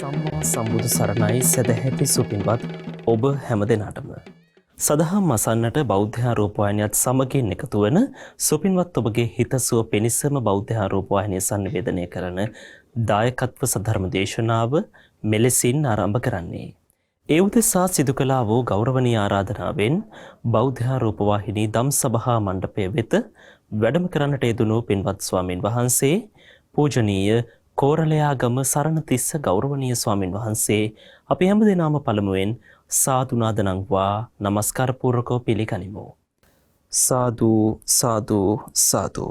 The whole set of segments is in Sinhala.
සම්මා සම්බුදු සරණයි සදැහැති සුපින්වත් ඔබ හැම දෙනාටම. සදහම් අසන්නට බෞද්ධාරූපවාහිනියත් සමගින් එකතු වන සුපින්වත් ඔබගේ හිතසුව පිණිසම බෞද්ධාරූපවාහිනිය සංවේදනය කරන දායකත්ව සධර්ම දේශනාව මෙලෙසින් ආරම්භ කරන්නේ. ඒ උදෙසා සිදු කළා වූ ගෞරවනීය ආරාධනාවෙන් බෞද්ධාරූපවාහිනී දම් සභා මණ්ඩපය වෙත වැඩම කරන්නට යෙදුණු පින්වත් ස්වාමින් වහන්සේ පූජනීය කෝරළයාගම සරණතිස්ස ගෞරවනීය ස්වාමින් වහන්සේ අපි හැම දෙනාම පළමුවෙන් සාදු නාද නංවා නමස්කාර පූර්වකව පිළිගනිමු. සාදු සාදු සාදු.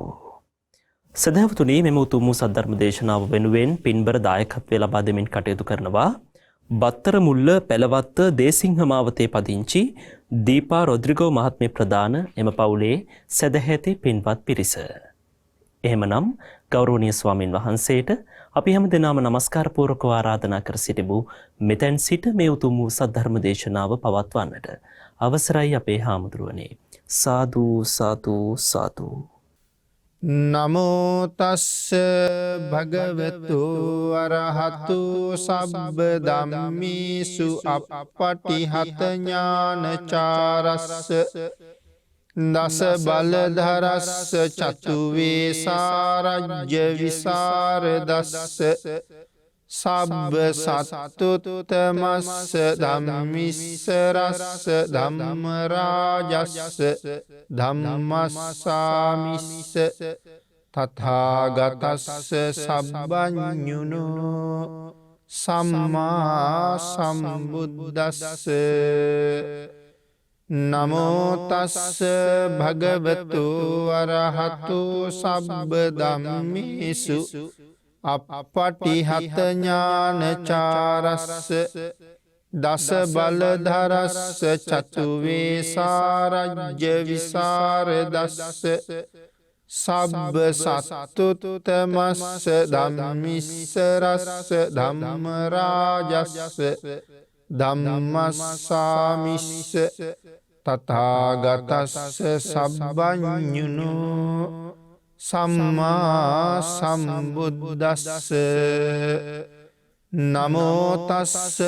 සදහවතුනි, මෙම උතුම් වූ සද්ධර්ම දේශනාව වෙනුවෙන් පින්බර දායකත්වය ලබා දෙමින් කටයුතු කරනවා බත්තර මුල්ල පැලවත්ත දේසිංහ මාවතේ පදිංචි දීපා රොද්රිගෝ මහත්මිය ප්‍රදාන එම පවුලේ සදැහැති පින්වත් පිරිස. එහෙමනම් ගෞරවනීය ස්වාමින් වහන්සේට අපි හැම දෙනාම නමස්කාර පූර්වකව ආරාධනා කර සිටිමු මෙතෙන් සිට මේ උතුම් වූ සද්ධර්ම දේශනාව පවත්වන්නට. අවසරයි අපේ හාමුදුරුවනේ. සාදු සාදු සාදු. නමෝ තස්ස භගවතු අරහතු සබ්බ ධම්මේසු අප්පටිහත ඥානචාරස්ස දස බලධරස්ස චතු වේසාරජ්‍ය විසරදස්ස සබ්බ සත්තුත්තමස්ස ධම්මිස්සරස්ස ධම්ම රාජස්ස ධම්මස්සාමිස්ස තථාගතස්ස සබ්බඤුනෝ සම්මා සම්බුද්දස්ස. නමෝ තස්ස භගවතු අරහතු සබ්බ ධම්මේසු අප්පටිහත ඥානචාරස්ස දස බලධරස්ස චතු වේසාරජ්‍ය විසරදස්ස සබ්බ සත්තුත්තමස්ස ධම්මිස්සරස්ස ධම්ම රාජස්ස ධම්මස්සාමිස්ස තථාගතස්ස සබ්බඤුනෝ සම්මා සම්බුද්දස්ස. නමෝ තස්ස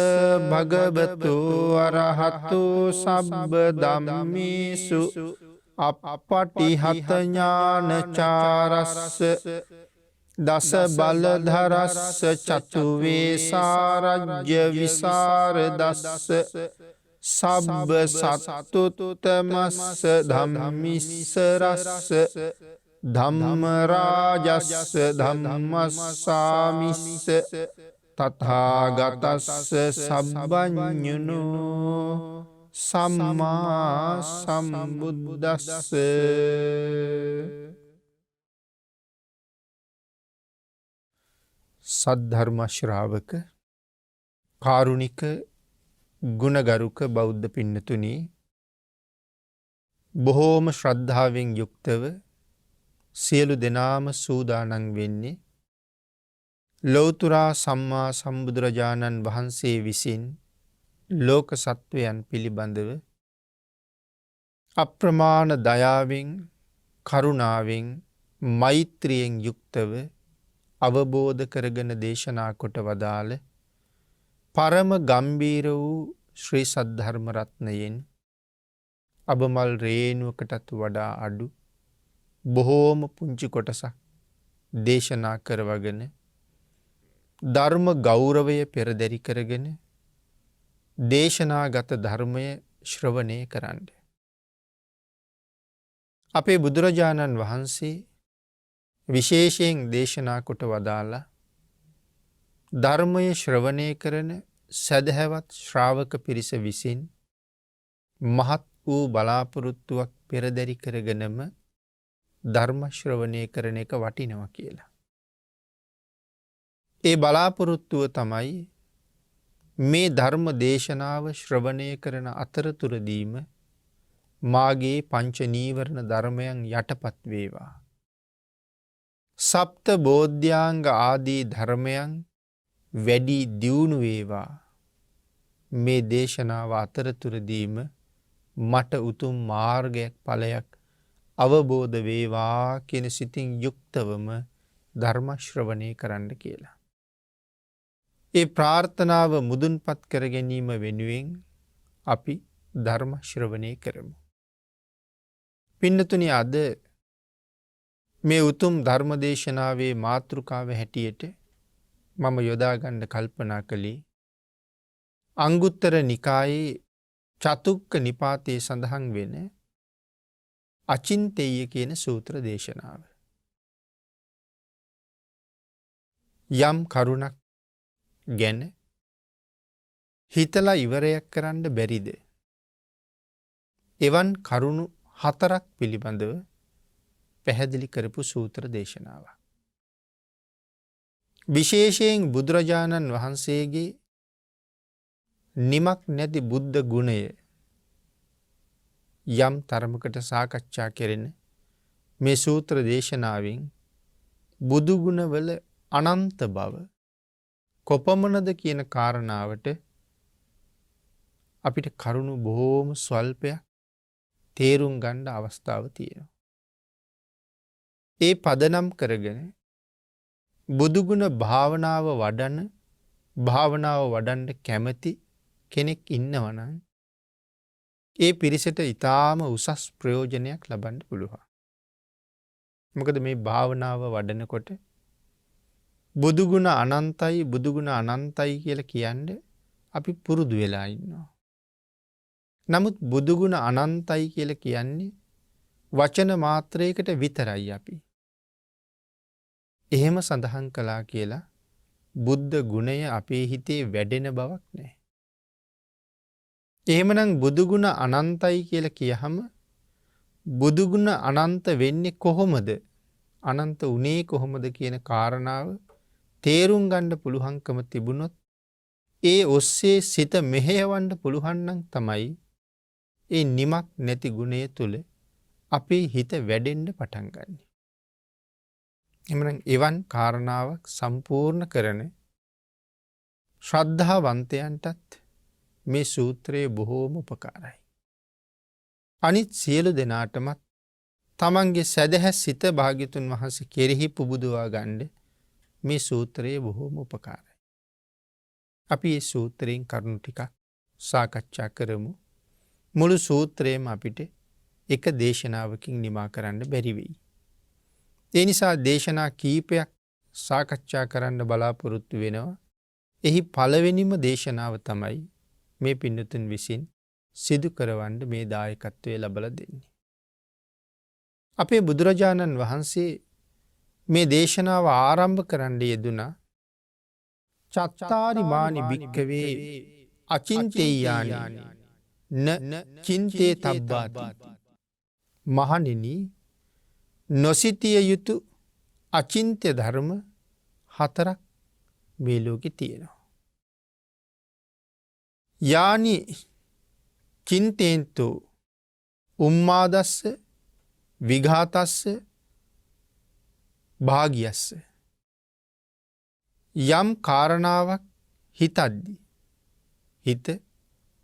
භගවතු අරහතු සබ්බ ධම්මේසු අප්පටිහත ඥානචාරස්ස දස බලධරස්ස චතු වේසාරජ්‍ය විසරදස්ස සබ්බ සත්තුත්තමස්ස ධම්මිස්සරස්ස ධම්ම රාජස්ස ධම්මස්සාමිස්ස තථාගතස්ස සබ්බඤුනෝ සම්මා සම්බුද්දස්ස. සද්ධර්ම ශ්‍රාවක කාරුණික ගුණගරුක බෞද්ධ පින්නතුනි, බොහෝම ශ්‍රද්ධාවෙන් යුක්තව සියලු දෙනාම සූදානම් වෙන්නේ ලෞතුරා සම්මා සම්බුදුරජාණන් වහන්සේ විසින් ලෝක සත්වයන් පිළිබඳව අප්‍රමාණ දයාවෙන් කරුණාවෙන් මෛත්‍රියෙන් යුක්තව අවබෝධ කරගෙන දේශනා කොට වදාළ පරම ගම්බීර වූ ශ්‍රී සද්ධර්ම රත්නයෙන් අබමල් රේණුවකටත් වඩා අඩු බොහෝම පුංචි කොටසක් දේශනා කරවගෙන ධර්ම ගෞරවය පෙරදැරි කරගෙන දේශනාගත ධර්මය ශ්‍රවණය කරන්න. අපේ බුදුරජාණන් වහන්සේ විශේෂයෙන් දේශනා කොට වදාලා ධර්මය ශ්‍රවණය කරන සදහැවත් ශ්‍රාවක පිරිස විසින් මහත් වූ බලාපොරොත්තුවක් පෙරදැරි කරගෙනම ධර්ම ශ්‍රවණය කරන එක වටිනවා කියලා. ඒ බලාපොරොත්තුව තමයි මේ ධර්ම දේශනාව ශ්‍රවණය කරන අතරතුරදීම මාගේ පංච නීවරණ ධර්මයන් යටපත් වේවා. සප්ත බෝධ්‍යාංග ආදී ධර්මයන් වැඩි දියුණු වේවා. මේ දේශනාව අතරතුරදීම මට උතුම් මාර්ගයක් ඵලයක් අවබෝධ වේවා කියන සිතින් යුක්තවම ධර්ම ශ්‍රවණය කරන්න කියලා. ඒ ප්‍රාර්ථනාව මුදුන්පත් කර ගැනීම වෙනුවෙන් අපි ධර්ම ශ්‍රවණය කරමු. පින්නතුනි, අද මේ උතුම් ධර්ම දේශනාවේ මාතෘකාව හැටියට මම යොදාගන්න කල්පනා කළේ අංගුත්තර නිකායේ චතුක්ක නිපාතයේ සඳහන් වෙන අචින්තෙය්‍ය කියන සූත්‍ර දේශනාව. යම් කරුණක් ගැන හිතලා ඉවරයක් කරන්න බැරිද? එවන් කරුණු 4ක් පිළිබඳව පැහැදිලි කරපු සූත්‍ර දේශනාවක්. විශේෂයෙන් බුදුරජාණන් වහන්සේගේ නිමක් නැති බුද්ධ ගුණය යම් තරමකට සාකච්ඡා කෙරෙන මේ සූත්‍ර දේශනාවෙන් බුදු ගුණවල අනන්ත බව කොපමණද කියන කාරණාවට අපිට කරුණු බොහෝම ස්වල්පයක් තේරුම් ගන්න අවස්ථාව තියෙනවා. ඒ පදනම් කරගෙන බුදුගුණ භාවනාව වඩන්න කැමති කෙනෙක් ඉන්නවනම් ඒ පිරිසට ඊටාම උසස් ප්‍රයෝජනයක් ලබන්න පුළුවන්. මොකද මේ භාවනාව වඩනකොට බුදුගුණ අනන්තයි කියලා කියන්නේ අපි පුරුදු වෙලා ඉන්නවා. නමුත් බුදුගුණ අනන්තයි කියලා කියන්නේ වචන මාත්‍රයකට විතරයි අපි. එහෙම සඳහන් කළා කියලා බුද්ධ ගුණය අපේ හිතේ වැඩෙන බවක් නැහැ. එහෙමනම් බුදුගුණ අනන්තයි කියලා කියහම බුදුගුණ අනන්ත වෙන්නේ කොහොමද? අනන්ත උනේ කොහොමද කියන කාරණාව තේරුම් ගන්න පුළුවන්කම තිබුණොත් ඒ ඔස්සේ සිත මෙහෙයවන්න පුළුවන් නම් තමයි ඒ නිමක් නැති ගුණය තුල අපේ හිත වැඩෙන්න පටන් ගන්න. එමනම් එවන් කාරණාවක් සම්පූර්ණ කරන ශ්‍රද්ධාවන්තයන්ටත් මේ සූත්‍රයේ බොහෝම උපකාරයි. අනිත් සියලු දෙනාටමත් තමන්ගේ සැදැහැ සිත භාග්‍යතුන් වහන්සේ කෙරෙහි පුබුදුවා ගන්න මේ සූත්‍රයේ බොහෝම උපකාරයි. අපි මේ සූත්‍රයෙන් කරුණු ටිකක් සාකච්ඡා කරමු. මුළු සූත්‍රයම අපිට එක දේශනාවකින් නිමා කරන්න බැරි වෙයි. ඒ නිසා දේශනා කීපයක් සාකච්ඡා කරන්න බලාපොරොත්තු වෙනවා. එහි පළවෙනිම දේශනාව තමයි මේ පින්නතුන් විසින් සිදු කරවන්න මේ දායකත්වය ලැබලා දෙන්නේ. අපේ බුදුරජාණන් වහන්සේ මේ දේශනාව ආරම්භ කරන්න යෙදුනා චත්තාරි මානි භික්ඛවේ අචින්තේයානි න චින්තේ තබ්බාති. මහණෙනි, නොසිතිය යුතු අචින්ත්‍ය ධර්ම 4ක් මේ ලෝකේ තියෙනවා. යානි චින්තේන්තෝ උම්මාදස්ස විඝාතස්ස භාගියස්ස. යම් කාරණාවක් හිතද්දි හිත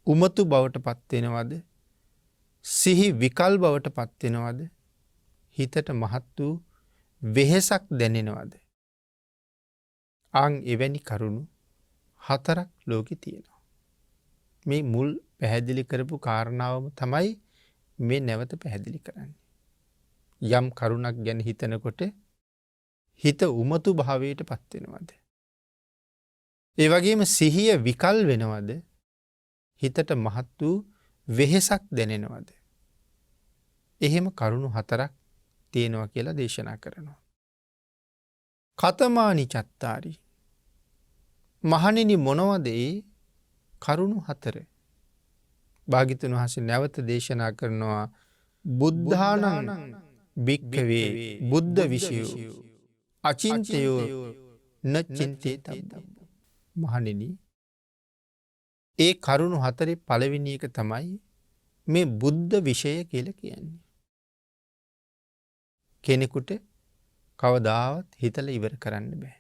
උමතු බවට පත් වෙනවද? සිහි විකල් බවට පත් වෙනවද? හිතට මහත් වූ වෙහෙසක් දැනෙනවද? එවැනි කරුණු 4ක් ලෝකේ තියෙනවා. මේ මුල් පැහැදිලි කරපු කාරණාවම තමයි මේ නැවත පැහැදිලි කරන්නේ. යම් කරුණක් ගැන හිතනකොට හිත උමතු භාවයට පත් වෙනවද? ඒ වගේම සිහිය විකල් වෙනවද? හිතට මහත් වූ වෙහෙසක් දැනෙනවද? එහෙම කරුණු 4ක් තියෙනවා කියලා දේශනා කරනවා. කතමානි චත්තාරි. මහණෙනි, මොනවද ඒ කරුණු 4? භාග්‍යතුන් වහන්සේ නැවත දේශනා කරනවා බුද්ධානං භික්ඛවේ බුද්ධ විෂයෝ අචින්තයෝ න චින්තේ තබ්බ. මහණෙනි, ඒ කරුණු 4 පළවෙනි එක තමයි මේ බුද්ධ විෂය කියලා කියන්නේ. කෙනෙකුට කවදාවත් හිතලා ඉවර කරන්න බෑ.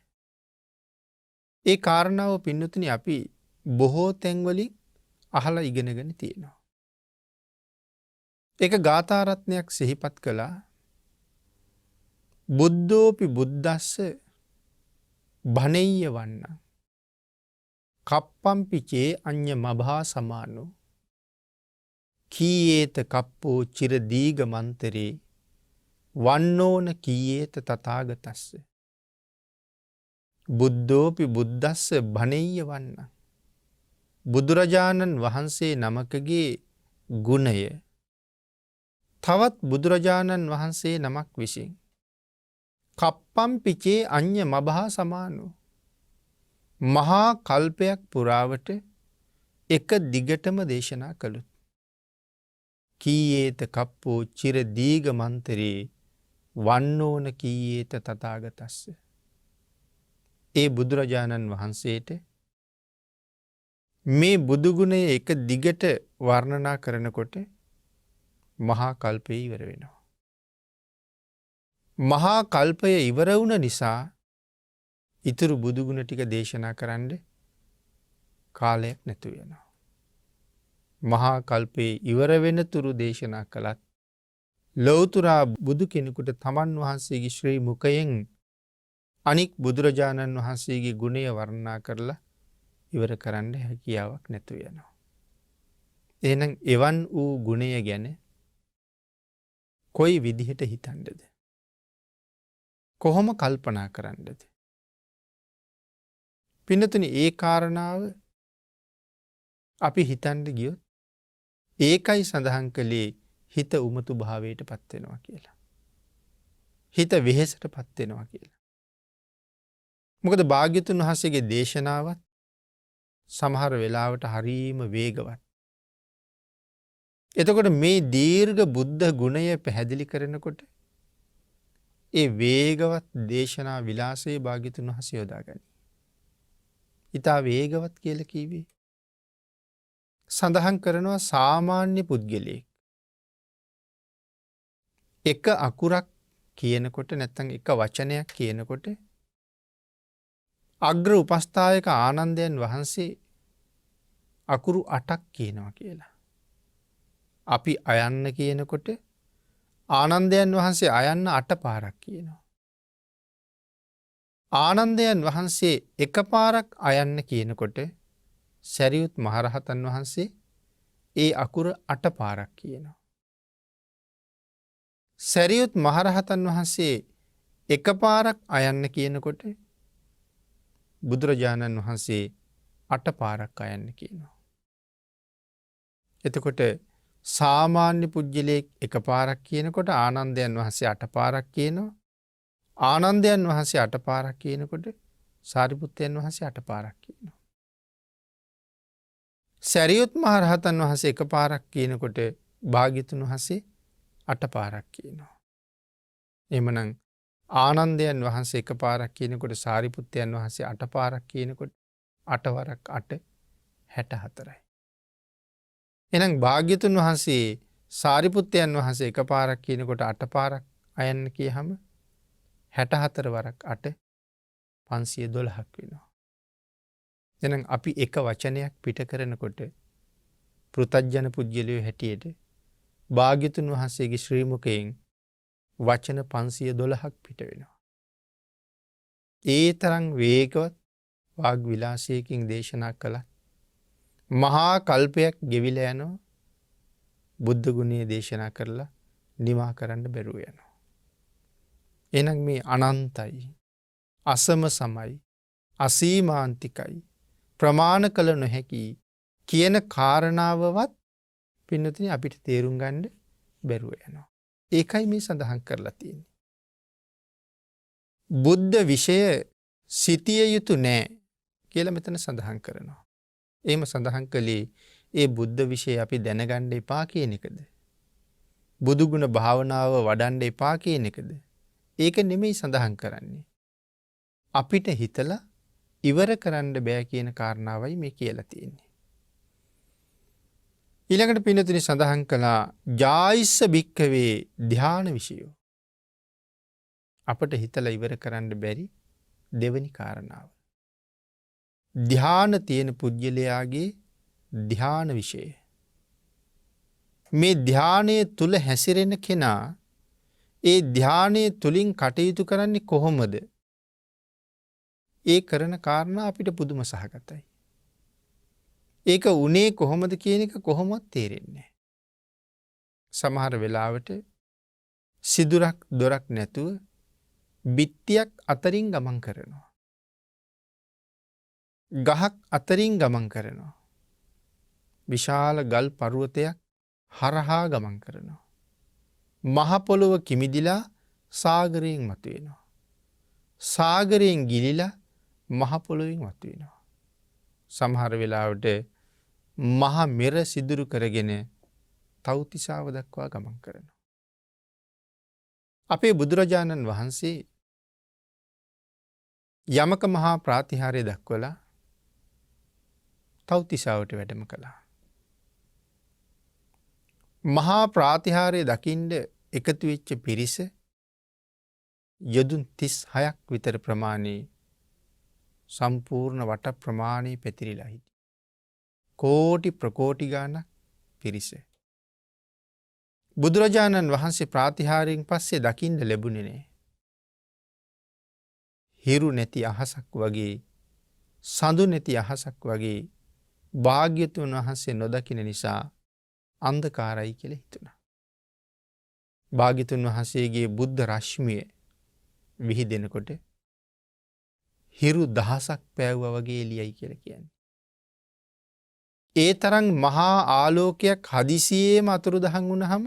ඒ කාරණාව පින්නතුනි අපි බොහෝ තැන්වලින් අහලා ඉගෙනගෙන තියෙනවා. ඒක ගාථා රත්නයක් සිහිපත් කළා. බුද්ධෝපි බුද්දස්ස බණෙය්‍ය වන්න. කප්පම්පිචේ අඤ්ඤ මභා සමානෝ කීයේත කප්පෝ චිර දීග මන්තරේ වන්නෝන කීයේත තථාගතස්ස බුද්ධෝපි බුද්දස්ස භනෙය්‍ය වන්න. බුදුරජාණන් වහන්සේ නමකගේ ගුණය තවත් බුදුරජාණන් වහන්සේ නමක් විසින් කප්පම්පිචේ අඤ්ඤ මභා සමානෝ මහා කල්පයක් පුරාවට එක දිගටම දේශනා කළොත් කීයේත කප්පෝ චිර දීග මන්තරේ වන්නෝන කීයේත තථාගතස්ස. ඒ බුදුරජාණන් වහන්සේට මේ බුදුගුණය එක දිගට වර්ණනා කරනකොට මහා කල්පය ඉවර වෙනවා. මහා කල්පය ඉවර වුණ නිසා ඉතුරු බුදුගුණ ටික දේශනා කරන්න කාලයක් නැතු වෙනවා. මහා කල්පයේ ඉවර වෙන තුරු දේශනා කළත් ලෞතුරා බුදු කෙනෙකුට තමන් වහන්සේගේ ශ්‍රී මුඛයෙන් අනික් බුදුරජාණන් වහන්සේගේ ගුණය වර්ණනා කරලා ඉවර කරන්න හැකියාවක් නැතු වෙනවා. එහෙනම් එවන් වූ ගුණය ගැන කොයි විදිහට හිතන්නද? කොහොම කල්පනා කරන්නද? පින්නතුනි, ඒ කාරණාව අපි හිතන්න ගියොත් ඒකයි සඳහන් කළේ හිත උමතු භාවයට පත් වෙනවා කියලා. හිත වෙහෙසට පත් වෙනවා කියලා. මොකද භාග්‍යතුන් වහන්සේගේ දේශනාවත් සමහර වෙලාවට හරීම වේගවත්. එතකොට මේ දීර්ඝ බුද්ධ ගුණය පැහැදිලි කරනකොට ඒ වේගවත් දේශනා විලාසයේ භාග්‍යතුන් වහන්සේ යොදාගනී. ඊට වේගවත් කියලා කිව්වේ සඳහන් කරනවා සාමාන්‍ය පුද්ගලයෙක් එක අකුරක් කියනකොට නැත්නම් එක වචනයක් කියනකොට අග්‍ර උපස්ථායක ආනන්දයන් වහන්සේ අකුරු 8ක් කියනවා කියලා. අපි අයන්න කියනකොට ආනන්දයන් වහන්සේ අයන්න 8 පාරක් කියනවා. ආනන්දයන් වහන්සේ එකපාරක් අයන්න කියනකොට සරියුත් මහරහතන් වහන්සේ ඒ අකුර 8 පාරක් කියනවා. සරියුත් මහරහතන් වහන්සේ එකපාරක් අයන්න කියනකොට බුදුරජාණන් වහන්සේ 8 පාරක් අයන්න කියනවා. එතකොට සාමාන්‍ය පුජ්‍යලයක් එකපාරක් කියනකොට ආනන්දයන් වහන්සේ 8 පාරක් කියනවා. ආනන්දයන් වහන්සේ 8 පාරක් කියනකොට සාරිපුත්තයන් වහන්සේ 8 පාරක් කියනවා. සරියුත් මහරහතන් වහන්සේ එකපාරක් කියනකොට භාග්‍යතුන් වහන්සේ 8 පාරක් කියනවා. එහෙමනම් ආනන්දයන් වහන්සේ එකපාරක් කියනකොට සාරිපුත්තයන් වහන්සේ 8 පාරක් කියනකොට 8 වරක් 8 64යි. එහෙනම් භාග්‍යතුන් වහන්සේ සාරිපුත්තයන් වහන්සේ එකපාරක් කියනකොට 8 පාරක් අයන්න කියහම 64 වරක් 8 512ක් වෙනවා. එහෙනම් අපි එක වචනයක් පිට කරනකොට පෘථග්ජන පුජ්‍යලියෝ හැටියට භාග්‍යතුන් වහන්සේගේ ශ්‍රී මුඛයෙන් වචන 512ක් පිට වෙනවා. ඒ තරම් වේගවත් වාග් විලාසයකින් දේශනා කළා. මහා කල්පයක් ගෙවිලා යනවා බුද්ධ ගුණය දේශනා කරලා නිමා කරන්න බැරුව යනවා. එහෙනම් මේ අනන්තයි, අසම සමයි, අසීමාන්තිකයි, ප්‍රමාණ කළ නොහැකි කියන කාරණාවවත් පින්නතුනි අපිට තේරුම් ගන්න බැරුව යනවා. ඒකයි මේ සඳහන් කරලා තියෙන්නේ. බුද්ධ විෂය සිටිය යුතු නෑ කියලා මෙතන සඳහන් කරනවා. එහෙම සඳහන් කළේ ඒ බුද්ධ විෂය අපි දැනගන්න එපා කියන එකද? බුදු ගුණ භාවනාව වඩන්න එපා කියන එකද? ඒක නෙමෙයි සඳහන් කරන්නේ. අපිට හිතලා ඉවර කරන්න බෑ කියන කාරණාවයි මේ කියලා තියෙන්නේ. ඊළඟට පින්නතුනි සඳහන් කළා ජායිස්ස භික්ඛවේ ධාන විෂයෝ. අපට හිතලා ඉවර කරන්න බැරි දෙවෙනි කාරණාව. ධාන තියෙන පුජ්‍යලයාගේ ධාන විෂය. මේ ධානයේ තුල හැසිරෙන කෙනා ඒ ධානයේ තුලින් කටයුතු කරන්නේ කොහොමද? ඒ කරන කාරණා අපිට පුදුම සහගතයි. ඒක උනේ කොහොමද කියන එක කොහොමවත් තේරෙන්නේ. සමහර වෙලාවට සිදුරක් දොරක් නැතුව බිත්තියක් අතරින් ගමන් කරනවා. ගහක් අතරින් ගමන් කරනවා. විශාල ගල් පරුවතයක් හරහා ගමන් කරනවා. මහපොළොව කිමිදිලා සාගරයෙන් මතුවෙනවා. සාගරයෙන් ගිලිලා මහපොළොවෙන් මතුවෙනවා. සමහර වෙලාවට මහ මෙර සිදුරු කරගෙන තව්තිසාව දක්වා ගමන් කරනවා. අපේ බුදුරජාණන් වහන්සේ යමක මහා ප්‍රාතිහාර්ය දක්වලා තව්තිසාවට වැඩම කළා. මහා ප්‍රාතිහාර්ය දකින්ඩ එකතු වෙච්ච පිරිස යොදුන් 36ක් විතර ප්‍රමාණයේ සම්පූර්ණ වට ප්‍රමාණය පැතිරිලා හිටි. කෝටි ප්‍රකෝටි ගානක් පිරිස. බුදුරජාණන් වහන්සේ ප්‍රාතිහාරයෙන් පස්සේ දකින්න ලැබුණේ නෑ. හිරු නැති අහසක් වගේ, සඳු නැති අහසක් වගේ භාග්‍යතුන් වහන්සේ නොදකින නිසා අන්ධකාරයි කියලා හිතුණා. භාග්‍යතුන් වහන්සේගේ බුද්ධ රශ්මිය විහිදෙනකොට හිරු දහසක් පෑවුවා වගේ එළියයි කියලා කියන්නේ. ඒ තරම් මහා ආලෝකයක් හදිසියේම අතුරුදහන් වුණාම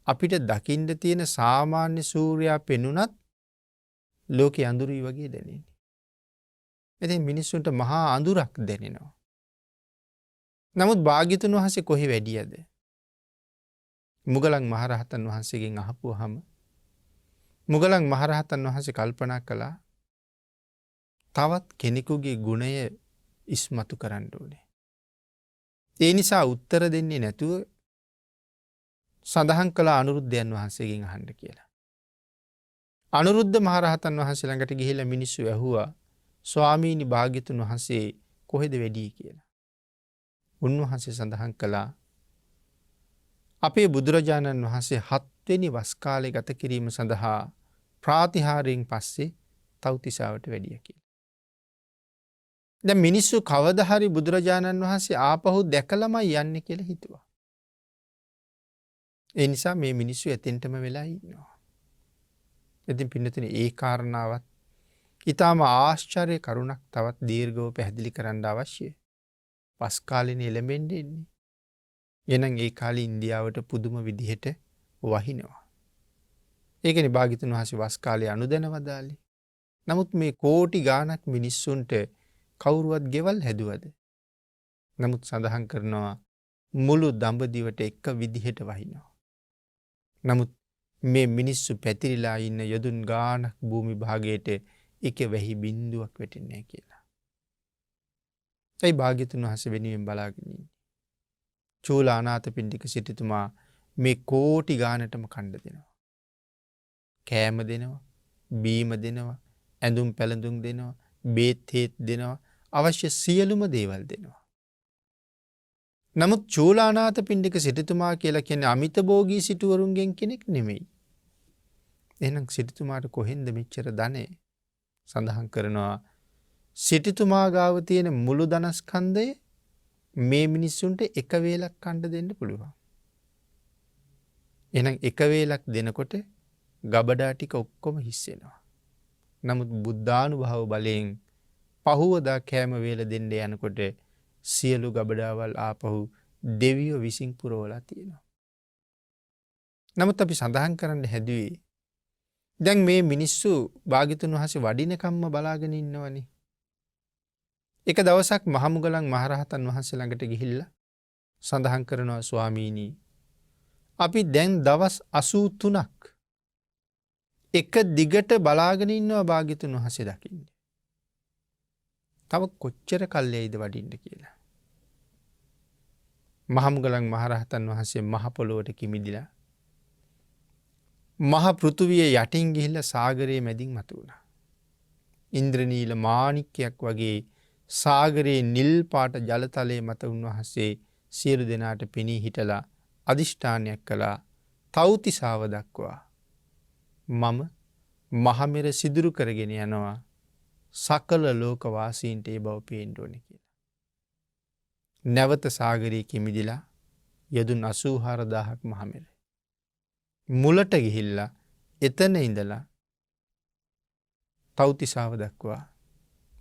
අපිට දකින්න තියෙන සාමාන්‍ය සූර්යයා පෙනුනත් ලෝකේ අඳුරුයි වගේ දැනෙන්නේ. ඉතින් මිනිස්සුන්ට මහා අඳුරක් දැනෙනවා. නමුත් භාග්‍යතුන් වහන්සේ කොහේ වැඩියද? මුගලන් මහරහතන් වහන්සේගෙන් අහපුවාම මුගලන් මහරහතන් වහන්සේ කල්පනා කළා තවත් කෙනෙකුගේ ගුණය ඉස්මතු කරන්න ඕනේ. ඒ නිසා උත්තර දෙන්නේ නැතුව සඳහන් කළ අනුරුද්ධයන් වහන්සේගෙන් අහන්න කියලා. අනුරුද්ධ මහරහතන් වහන්සේ ළඟට ගිහිල්ලා මිනිස්සු ඇහුවා ස්වාමීනි භාග්‍යතුන් වහන්සේ කොහෙද වැඩි කියලා. උන්වහන්සේ සඳහන් කළා අපේ බුදුරජාණන් වහන්සේ 7 වෙනි වස් කාලේ ගත කිරීම සඳහා ප්‍රාතිහාර්යයෙන් පස්සේ තව්තිසාවට වැඩිය කියලා. දැන් මිනිස්සු කවදා හරි බුදුරජාණන් වහන්සේ ආපහු දැකලාමයි යන්නේ කියලා හිතුවා. ඒ නිසා මේ මිනිස්සු එතෙන්ටම වෙලා ඉන්නවා. ඉතින් පින්නතුනේ ඒ කාරණාවත් ඊටාම ආශ්චර්ය කරුණක් තවත් දීර්ඝව පැහැදිලි කරන්න අවශ්‍යයි. පස් කාලේනේ එළඹෙන්නේ ඉන්නේ. එහෙනම් ඒ කාලේ ඉන්දියාවට පුදුම විදිහට වහිනවා. ඒකනේ භාග්‍යතුන් වහන්සේ වස් කාලේ අනුදැන වදාළේ. නමුත් මේ කෝටි ගාණක් මිනිස්සුන්ට කවුරුවත් ගෙවල් හැදුවද? නමුත් සඳහන් කරනවා මුළු දඹදිවට එක විදිහට වහිනවා. නමුත් මේ මිනිස්සු පැතිරිලා ඉන්න යොදුන් ගාණක් භූමි භාගයට එක වැහි බිඳුවක් වැටෙන්නේ නැහැ කියලා. ඒ භාග්‍යතුන් වහන්සේ වෙනුවෙන් බලාගෙන ඉන්නේ. චූලානාථපිණ්ඩික සිටුතුමා මේ කෝටි ගාණටම කණ්ඩ දෙනවා. කෑම දෙනවා, බීම දෙනවා, ඇඳුම් පැළඳුම් දෙනවා, බේත් හේත් දෙනවා, අවශ්‍ය සියලුම දේවල් දෙනවා. නමුත් චූලානාථපිණ්ඩික සිටුතුමා කියලා කියන්නේ අමිතභෝගී සිටුවරුන්ගෙන් කෙනෙක් නෙමෙයි. එහෙනම් සිටුතුමාට කොහෙන්ද මෙච්චර ධනෙ? සඳහන් කරනවා සිටුතුමා ගාව තියෙන මුළු ධනස්කන්ධය මේ මිනිස්සුන්ට එක වේලක් කන්න දෙන්න පුළුවන්. එහෙනම් එක වේලක් දෙනකොට ගබඩා ටික ඔක්කොම හිස් වෙනවා. නමුත් බුද්ධානුභාව බලයෙන් පහුවදා කෑම වේල දෙන්න යනකොට සියලු ගබඩාවල් ආපහු දෙවියෝ විසින් පුරවලා තියෙනවා. නමුත් අපි සඳහන් කරන්න හැදුවේ දැන් මේ මිනිස්සු භාග්‍යතුන් වහන්සේ වඩිනකම්ම බලාගෙන ඉන්නවනේ. එක දවසක් මහමුගලන් මහරහතන් වහන්සේ ළඟට ගිහිල්ලා සඳහන් කරනවා ස්වාමීනි අපි දැන් දවස් 83ක් එක දිගට බලාගෙන ඉන්නවා භාග්‍යතුන් වහන්සේ දකින්න. තව කොච්චර කල්යයිද වඩින්න කියලා. මහමුගලන් මහරහතන් වහන්සේ මහ පොළොවට කිමිදිලා මහ පෘථුවිය යටින් ගිහිල්ලා සාගරයේ මැදින් මතුවුණා. ඉන්ද්‍රනීල මාණික්කයක් වගේ සාගරයේ නිල් පාට ජලතලයේ මත උන්වහන්සේ සියලු දෙනාට පෙනී හිටලා අදිෂ්ඨානයක් කළා තව්තිසාව දක්වා මම මහමෙර සිදුරු කරගෙන යනවා සකල ලෝක වාසීන්ට ඒ බව පේන්න ඕනේ කියලා. නැවත සාගරයේ කිමිදිලා යදුන් 84000ක් මහමෙර. මුලට ගිහිල්ලා එතන ඉඳලා තව්තිසාව දක්වා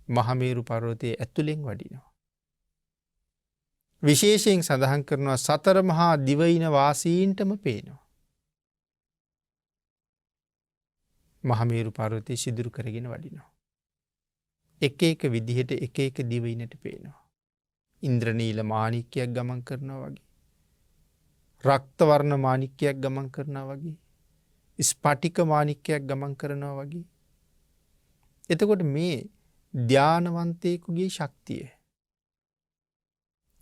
මහමේරු පර්වතයේ ඇතුළෙන් වඩිනවා. විශේෂයෙන් සඳහන් කරනවා සතර මහා දිවයින වාසීන්ටම පේනවා. මහමේරු පර්වතයේ සිදුරු කරගෙන වඩිනවා. එක එක විදිහට එක එක දිවයිනට පේනවා. ඉන්ද්‍රනීල මාණික්කයක් ගමන් කරනවා වගේ. රක්තවර්ණ මාණික්කයක් ගමන් කරනවා වගේ. ස්පටික මාණික්කයක් ගමන් කරනවා වගේ. එතකොට මේ ධානවන්තයෙකුගේ ශක්තිය.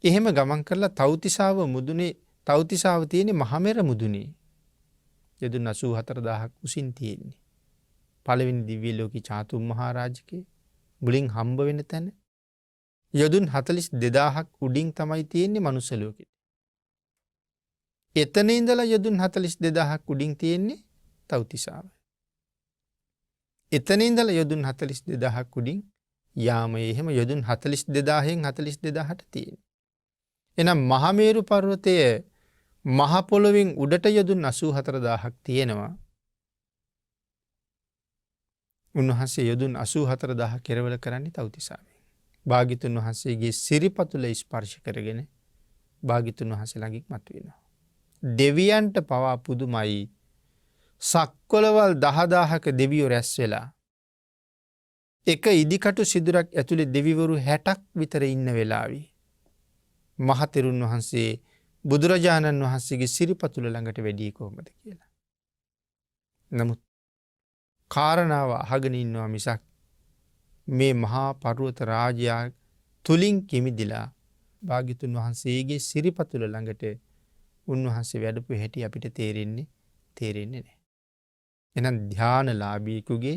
එහෙම ගමන් කරලා තව්තිසාව මුදුනේ තව්තිසාව තියෙන්නේ මහමෙර මුදුනේ. යදුන් 84000ක් උසින් තියෙන්නේ. පළවෙනි දිව්‍ය ලෝකී චාතුම් මහරජකේ මුලින් හම්බ වෙන තැන යදුන් 42000ක් උඩින් තමයි තියෙන්නේ මනුස්ස ලෝකෙට. එතන ඉඳලා යදුන් 42000ක් උඩින් තියෙන්නේ තව්තිසාව. එතන ඉඳලා යදුන් 42000ක් උඩින් යාමයේ එහෙම යදුන් 42000න් 42000ට තියෙන්නේ. එහෙනම් මහමේරු පර්වතයේ මහ පොළොවෙන් උඩට යදුන් 84000ක් තියෙනවා. උන්වහන්සේ යදුන් 84000 කෙරවල කරන්නේ තව්තිසාවෙන්. භාග්‍යතුන් වහන්සේගේ සිරිපතුල ස්පර්ශ කරගෙන භාග්‍යතුන් වහන්සේ ළඟින් මතුවෙනවා. දෙවියන්ට පවා පුදුමයි. සක්වලවල් 10000ක දෙවියෝ රැස් වෙලා එක ඉදිකටු සිදුරක් ඇතුලේ දෙවිවරු 60ක් විතර ඉන්න වෙලාවේ මහතෙරුන් වහන්සේ බුදුරජාණන් වහන්සේගේ සිරිපතුල ළඟට වැඩි කොහොමද කියලා. නමුත් කාරණාව අහගෙන ඉන්නවා මිසක් මේ මහා පර්වත රාජයා තුලින් කිමිදිලා භාග්‍යතුන් වහන්සේගේ සිරිපතුල ළඟට උන්වහන්සේ වැඩපු හැටි අපිට තේරෙන්නේ නැහැ. එහෙනම් ධානලාභීකුගේ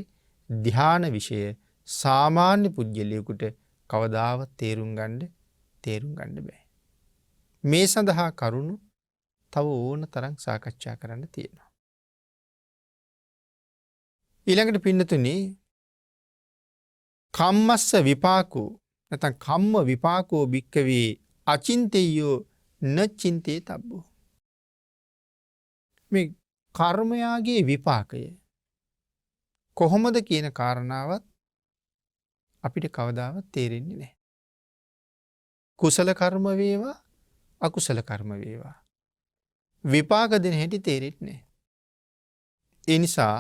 ධාන විෂය සාමාන්‍ය පුජ්‍යලයකට කවදාවත් තේරුම් ගන්න බෑ. මේ සඳහා කරුණු තව ඕන තරම් සාකච්ඡා කරන්න තියෙනවා. ඊළඟට පින්නතුනි කම්මස්ස විපාකෝ නැත්නම් කම්ම විපාකෝ භික්කවේ අචින්තයෝ නචින්තේ තබ්බෝ. මේ කර්මයාගේ විපාකය කොහොමද කියන කාරණාවත් අපිට කවදාවත් තේරෙන්නේ නැහැ. කුසල කර්ම වේවා අකුසල කර්ම වේවා විපාක දෙන හැටි තේරෙන්නේ නැහැ. ඒ නිසා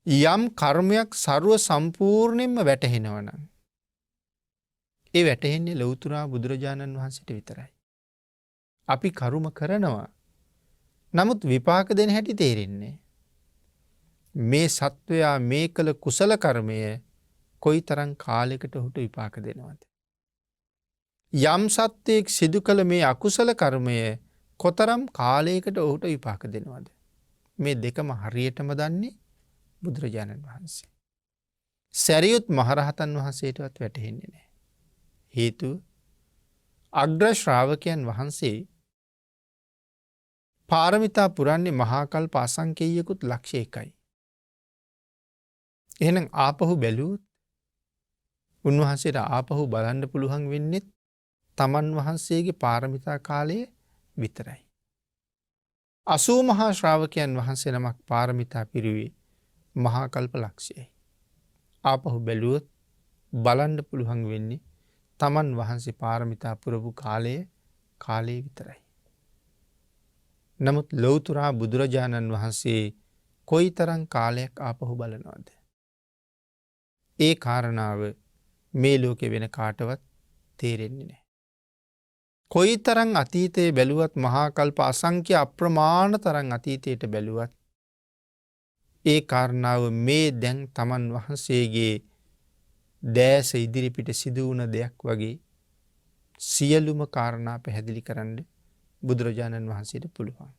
යම් කර්මයක් ਸਰව සම්පූර්ණයෙන්ම වැටහෙනවා නම් ඒ වැටහෙන්නේ ලෞතර බුදුරජාණන් වහන්සේට විතරයි. අපි කර්ම කරනවා නමුත් විපාක දෙන හැටි තේරෙන්නේ මේ සත්වයා මේ කළ කුසල කර්මය කොයිතරම් කාලයකට ඔහුට විපාක දෙනවද? යම් සත්වයෙක් සිදු කළ මේ අකුසල කර්මය කොතරම් කාලයකට ඔහුට විපාක දෙනවද? මේ දෙකම හරියටම දන්නේ බුදුරජාණන් වහන්සේ. සරියුත් මහරහතන් වහන්සේටවත් වැටහෙන්නේ නැහැ. හේතුව අග්‍ර ශ්‍රාවකයන් වහන්සේ පාරමිතා පුරන්නේ මහා කල්ප අසංකේයකුත් ලක්ෂ 1යි. එහෙනම් ආපහු බැලුවොත් උන්වහන්සේට ආපහු බලන්න පුළුවන් වෙන්නේ තමන් වහන්සේගේ පාරමිතා කාලය විතරයි. 80 මහා ශ්‍රාවකයන් වහන්සේ නමක් පාරමිතා පිරුවේ මහා කල්ප ලක්ෂයයි. ආපහු බැලුවොත් බලන්න පුළුවන් වෙන්නේ තමන් වහන්සේ පාරමිතා පුරපු කාලය විතරයි. නමුත් ලෞතර බුදුරජාණන් වහන්සේ කොයිතරම් කාලයක් ආපහු බලනවද? ඒ කාරණාව මේ ලෝකේ වෙන කාටවත් තේරෙන්නේ නැහැ. කොයිතරම් අතීතයේ බැලුවත් මහා කල්ප අසංඛ්‍ය අප්‍රමාණ තරම් අතීතයට බැලුවත් ඒ කාරණාව මේ දැන් තමන් වහන්සේගේ දැස ඉදිරිපිට සිදු වුණ දෙයක් වගේ සියලුම කාරණා පැහැදිලි කරන්න බුදුරජාණන් වහන්සේට පුළුවන්.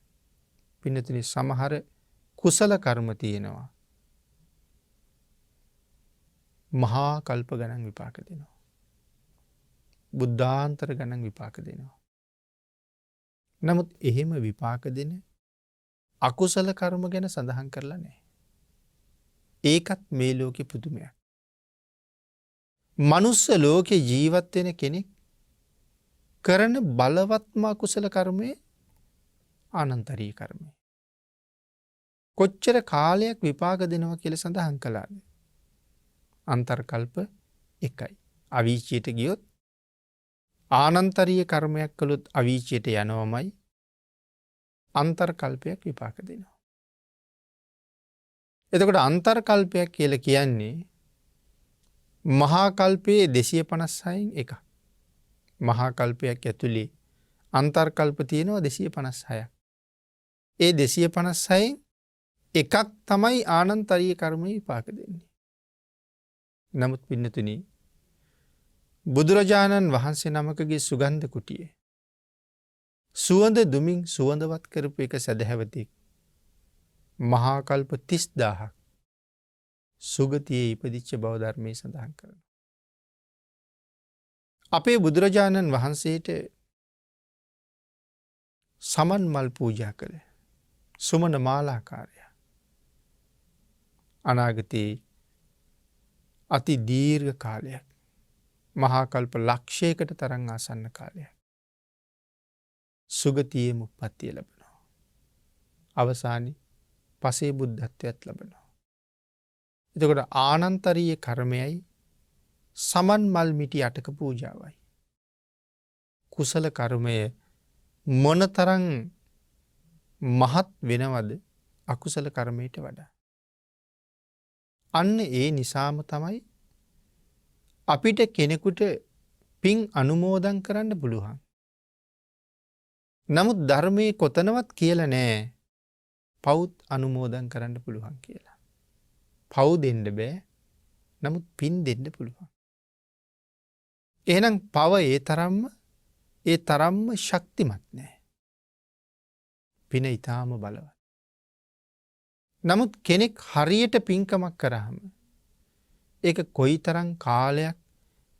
පින්නතුනි සමහර කුසල කර්ම තියෙනවා. මහා කල්ප ගණන් විපාක දෙනවා. බුද්ධාන්තර ගණන් විපාක දෙනවා. නමුත් එහෙම විපාක දෙන අකුසල කර්ම ගැන සඳහන් කරලා නැහැ. ඒකත් මේ ලෝකේ පුදුමයක්. මනුස්ස ලෝකේ ජීවත් වෙන කෙනෙක් කරන බලවත්ම අකුසල කර්මය ආනන්තරී කර්මය. කොච්චර කාලයක් විපාක දෙනවා කියලා සඳහන් කළාද? අන්තර්කල්ප 1යි. අවීචයට ගියොත් ආනන්තරීය කර්මයක් කළොත් අවීචයට යනවමයි. අන්තර්කල්පයක් විපාක දෙනවා. එතකොට අන්තර්කල්පයක් කියලා කියන්නේ මහා කල්පයේ 256න් එකක්. මහා කල්පයක් ඇතුලේ අන්තර්කල්ප තියෙනවා 256ක්. ඒ 256න් එකක් තමයි ආනන්තරීය කර්මය විපාක දෙන්නේ. නමුත් පින්නතුනි, බුදුරජාණන් වහන්සේ නමකගේ සුගන්ධ කුටියේ සුවඳ දුමින් සුවඳවත් කරපු එක සදහැවතෙක් මහා කල්ප 30000ක් සුගතියේ ඉපදිච්ච බව ධර්මයේ සඳහන් කරනවා. අපේ බුදුරජාණන් වහන්සේට සමන් මල් පූජා කළ සුමන මාලාකාරය අනාගතයේ අති දීර්ඝ කාලයක්, මහා කල්ප ලක්ෂයකට තරම් ආසන්න කාලයක් සුගතියේ උප්පත්තිය ලැබෙනවා. අවසානයේ පසේ බුද්ධත්වයට ලැබෙනවා. එතකොට ආනන්තරීය කර්මයයි සමන් මල් මිටි අටක පූජාවයි. කුසල කර්මය මොනතරම් මහත් වෙනවද අකුසල කර්මයට වඩා? අන්න ඒ නිසාම තමයි අපිට කෙනෙකුට පින් අනුමෝදන් කරන්න පුළුවන්. නමුත් ධර්මයේ කොතනවත් කියලා නෑ පවුත් අනුමෝදන් කරන්න පුළුවන් කියලා. පව් දෙන්න බෑ. නමුත් පින් දෙන්න පුළුවන්. එහෙනම් පව ඒ තරම්ම ශක්තිමත් නෑ. පින ඊටාම බලවත්. නමුත් කෙනෙක් හරියට පින්කමක් කරාම ඒක කොයිතරම් කාලයක්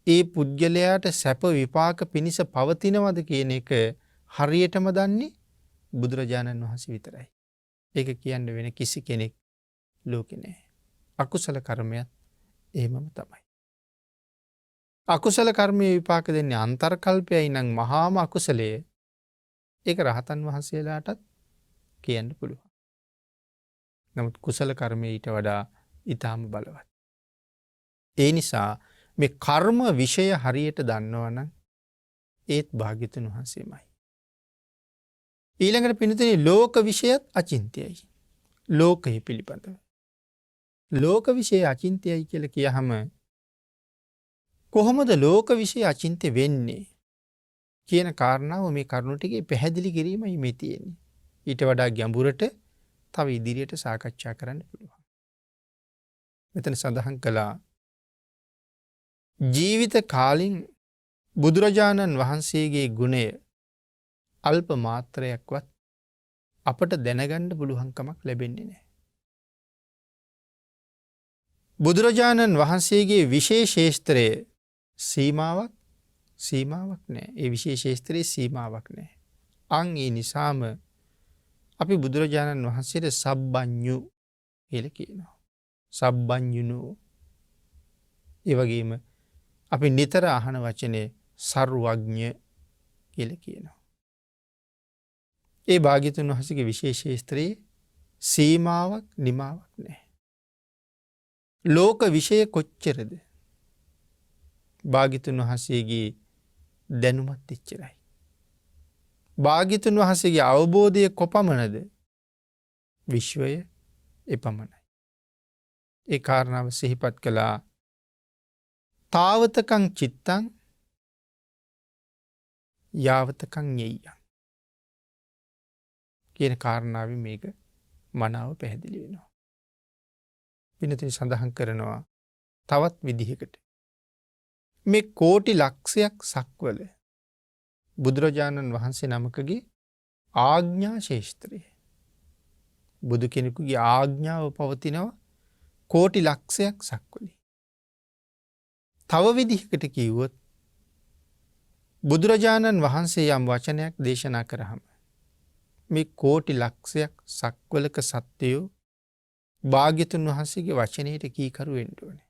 ඒ පුද්ගලයාට සැප විපාක පිණිස පවතිනවද කියන එක හරියටම දන්නේ බුදුරජාණන් වහන්සේ විතරයි. ඒක කියන්න වෙන කිසි කෙනෙක් ලෝකේ නැහැ. අකුසල කර්මයක් එහෙමම තමයි. අකුසල කර්මයේ විපාක දෙන්නේ අන්තර්කල්පයයි නම් මහාම අකුසලයේ. ඒක රහතන් වහන්සේලාටත් කියන්න පුළුවන්. නමුත් කුසල කර්මයේ ඊට වඩා ඊටාම බලවත්. ඒ නිසා මේ කර්ම විෂය හරියට දන්නවනම් ඒත් භාග්‍යතුන් වහන්සේමයි. ඊළඟට පින්නතේ ලෝක විෂයත් අචින්ත්‍යයි. ලෝකය පිළිබඳව. ලෝක විෂය අචින්ත්‍යයි කියලා කියහම කොහොමද ලෝක විෂය අචින්ත්‍ය වෙන්නේ කියන කාරණාව මේ කරුණු ටිකේ පැහැදිලි කිරීමයි මේ තියෙන්නේ. ඊට වඩා ගැඹුරට තව ඉදිරියට සාකච්ඡා කරන්න පුළුවන්. මෙතන සඳහන් කළා ජීවිත කාලින් බුදුරජාණන් වහන්සේගේ ගුණය අල්ප මාත්‍රයක්වත් අපට දැනගන්න පුළුවන්කමක් ලැබෙන්නේ නැහැ. බුදුරජාණන් වහන්සේගේ විශේෂේස්ත්‍රය සීමාවක් නැහැ. ඒ විශේෂේස්ත්‍රයේ සීමාවක් නැහැ. අන් ඒ නිසාම අපි බුදුරජාණන් වහන්සේට සබ්බඤ්ඤු කියලා කියනවා. සබ්බඤ්ඤුනෝ. ඒ වගේම අපි නිතර අහන වචනේ සර්වඥ කියලා කියනවා. ඒ භාග්‍යතුන් වහන්සේගේ විශේෂේස්ත්‍රයේ සීමාවක් නිමාවක් නැහැ. ලෝක විෂය කොච්චරද? භාග්‍යතුන් වහන්සේගේ දැනුමත් එච්චරයි. භාග්‍යතුන් වහන්සේගේ අවබෝධය කොපමණද? විශ්වය එපමණයි. ඒ කාරණාව සිහිපත් කළා. තාවතකං චිත්තං යාවතකං ඤෙය්‍යං කියන කාරණාවෙන් මේක මනාව පැහැදිලි වෙනවා. පින්නතුනි සඳහන් කරනවා තවත් විදිහකට මේ කෝටි ලක්ෂයක් සක්වල බුදුරජාණන් වහන්සේ නමකගේ ආඥා ශේෂ්ත්‍රය. බුදු කෙනෙකුගේ ආඥාව පවතිනවා කෝටි ලක්ෂයක් සක්වලේ. තව විදිහකට කිව්වොත් බුදුරජාණන් වහන්සේ යම් වචනයක් දේශනා කරාම මේ කෝටි ලක්ෂයක් සක්වලක සත්වයෝ භාග්‍යතුන් වහන්සේගේ වචනයට කීකරු වෙන්න ඕනේ.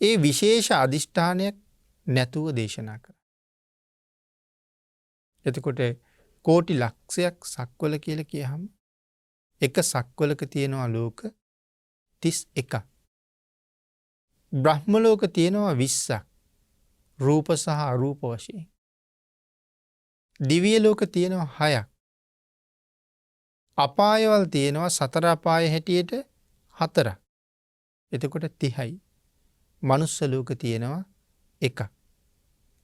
ඒ විශේෂ අදිෂ්ඨානයක් නැතුව දේශනා කරා. එතකොට කෝටි ලක්ෂයක් සක්වල කියල කියහම එක සක්වලක තියෙනවා ලෝක 31ක්. බ්‍රහ්මලෝක තියෙනවා 20ක් රූප සහ අරූප වශයෙන්. දිවිය ලෝක තියෙනවා 6ක්. අපායවල් තියෙනවා සතර අපාය හැටියට 4ක්. එතකොට 30යි. මනුස්ස ලෝක තියෙනවා 1ක්.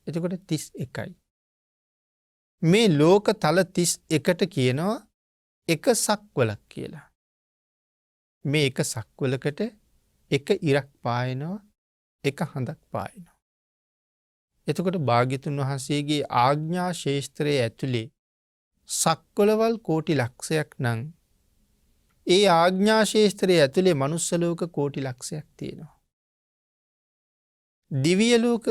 එතකොට 31යි. මේ ලෝක තල 31ට කියනවා එක සක්වලක් කියලා. මේ එක සක්වලකට එක ඉරක් පායනවා එක හඳක් පායනවා. එතකොට භාග්‍යතුන් වහන්සේගේ ආග්ඥා ශේෂත්‍රයේ ඇතුළේ සක්වලවල් කෝටි ලක්ෂයක් නං ඒ ආග්ඥා ශේෂත්‍රයේ ඇතුළේ මනුස්සලෝක කෝටි ලක්ෂයක් තියෙනවා. දිවියලෝක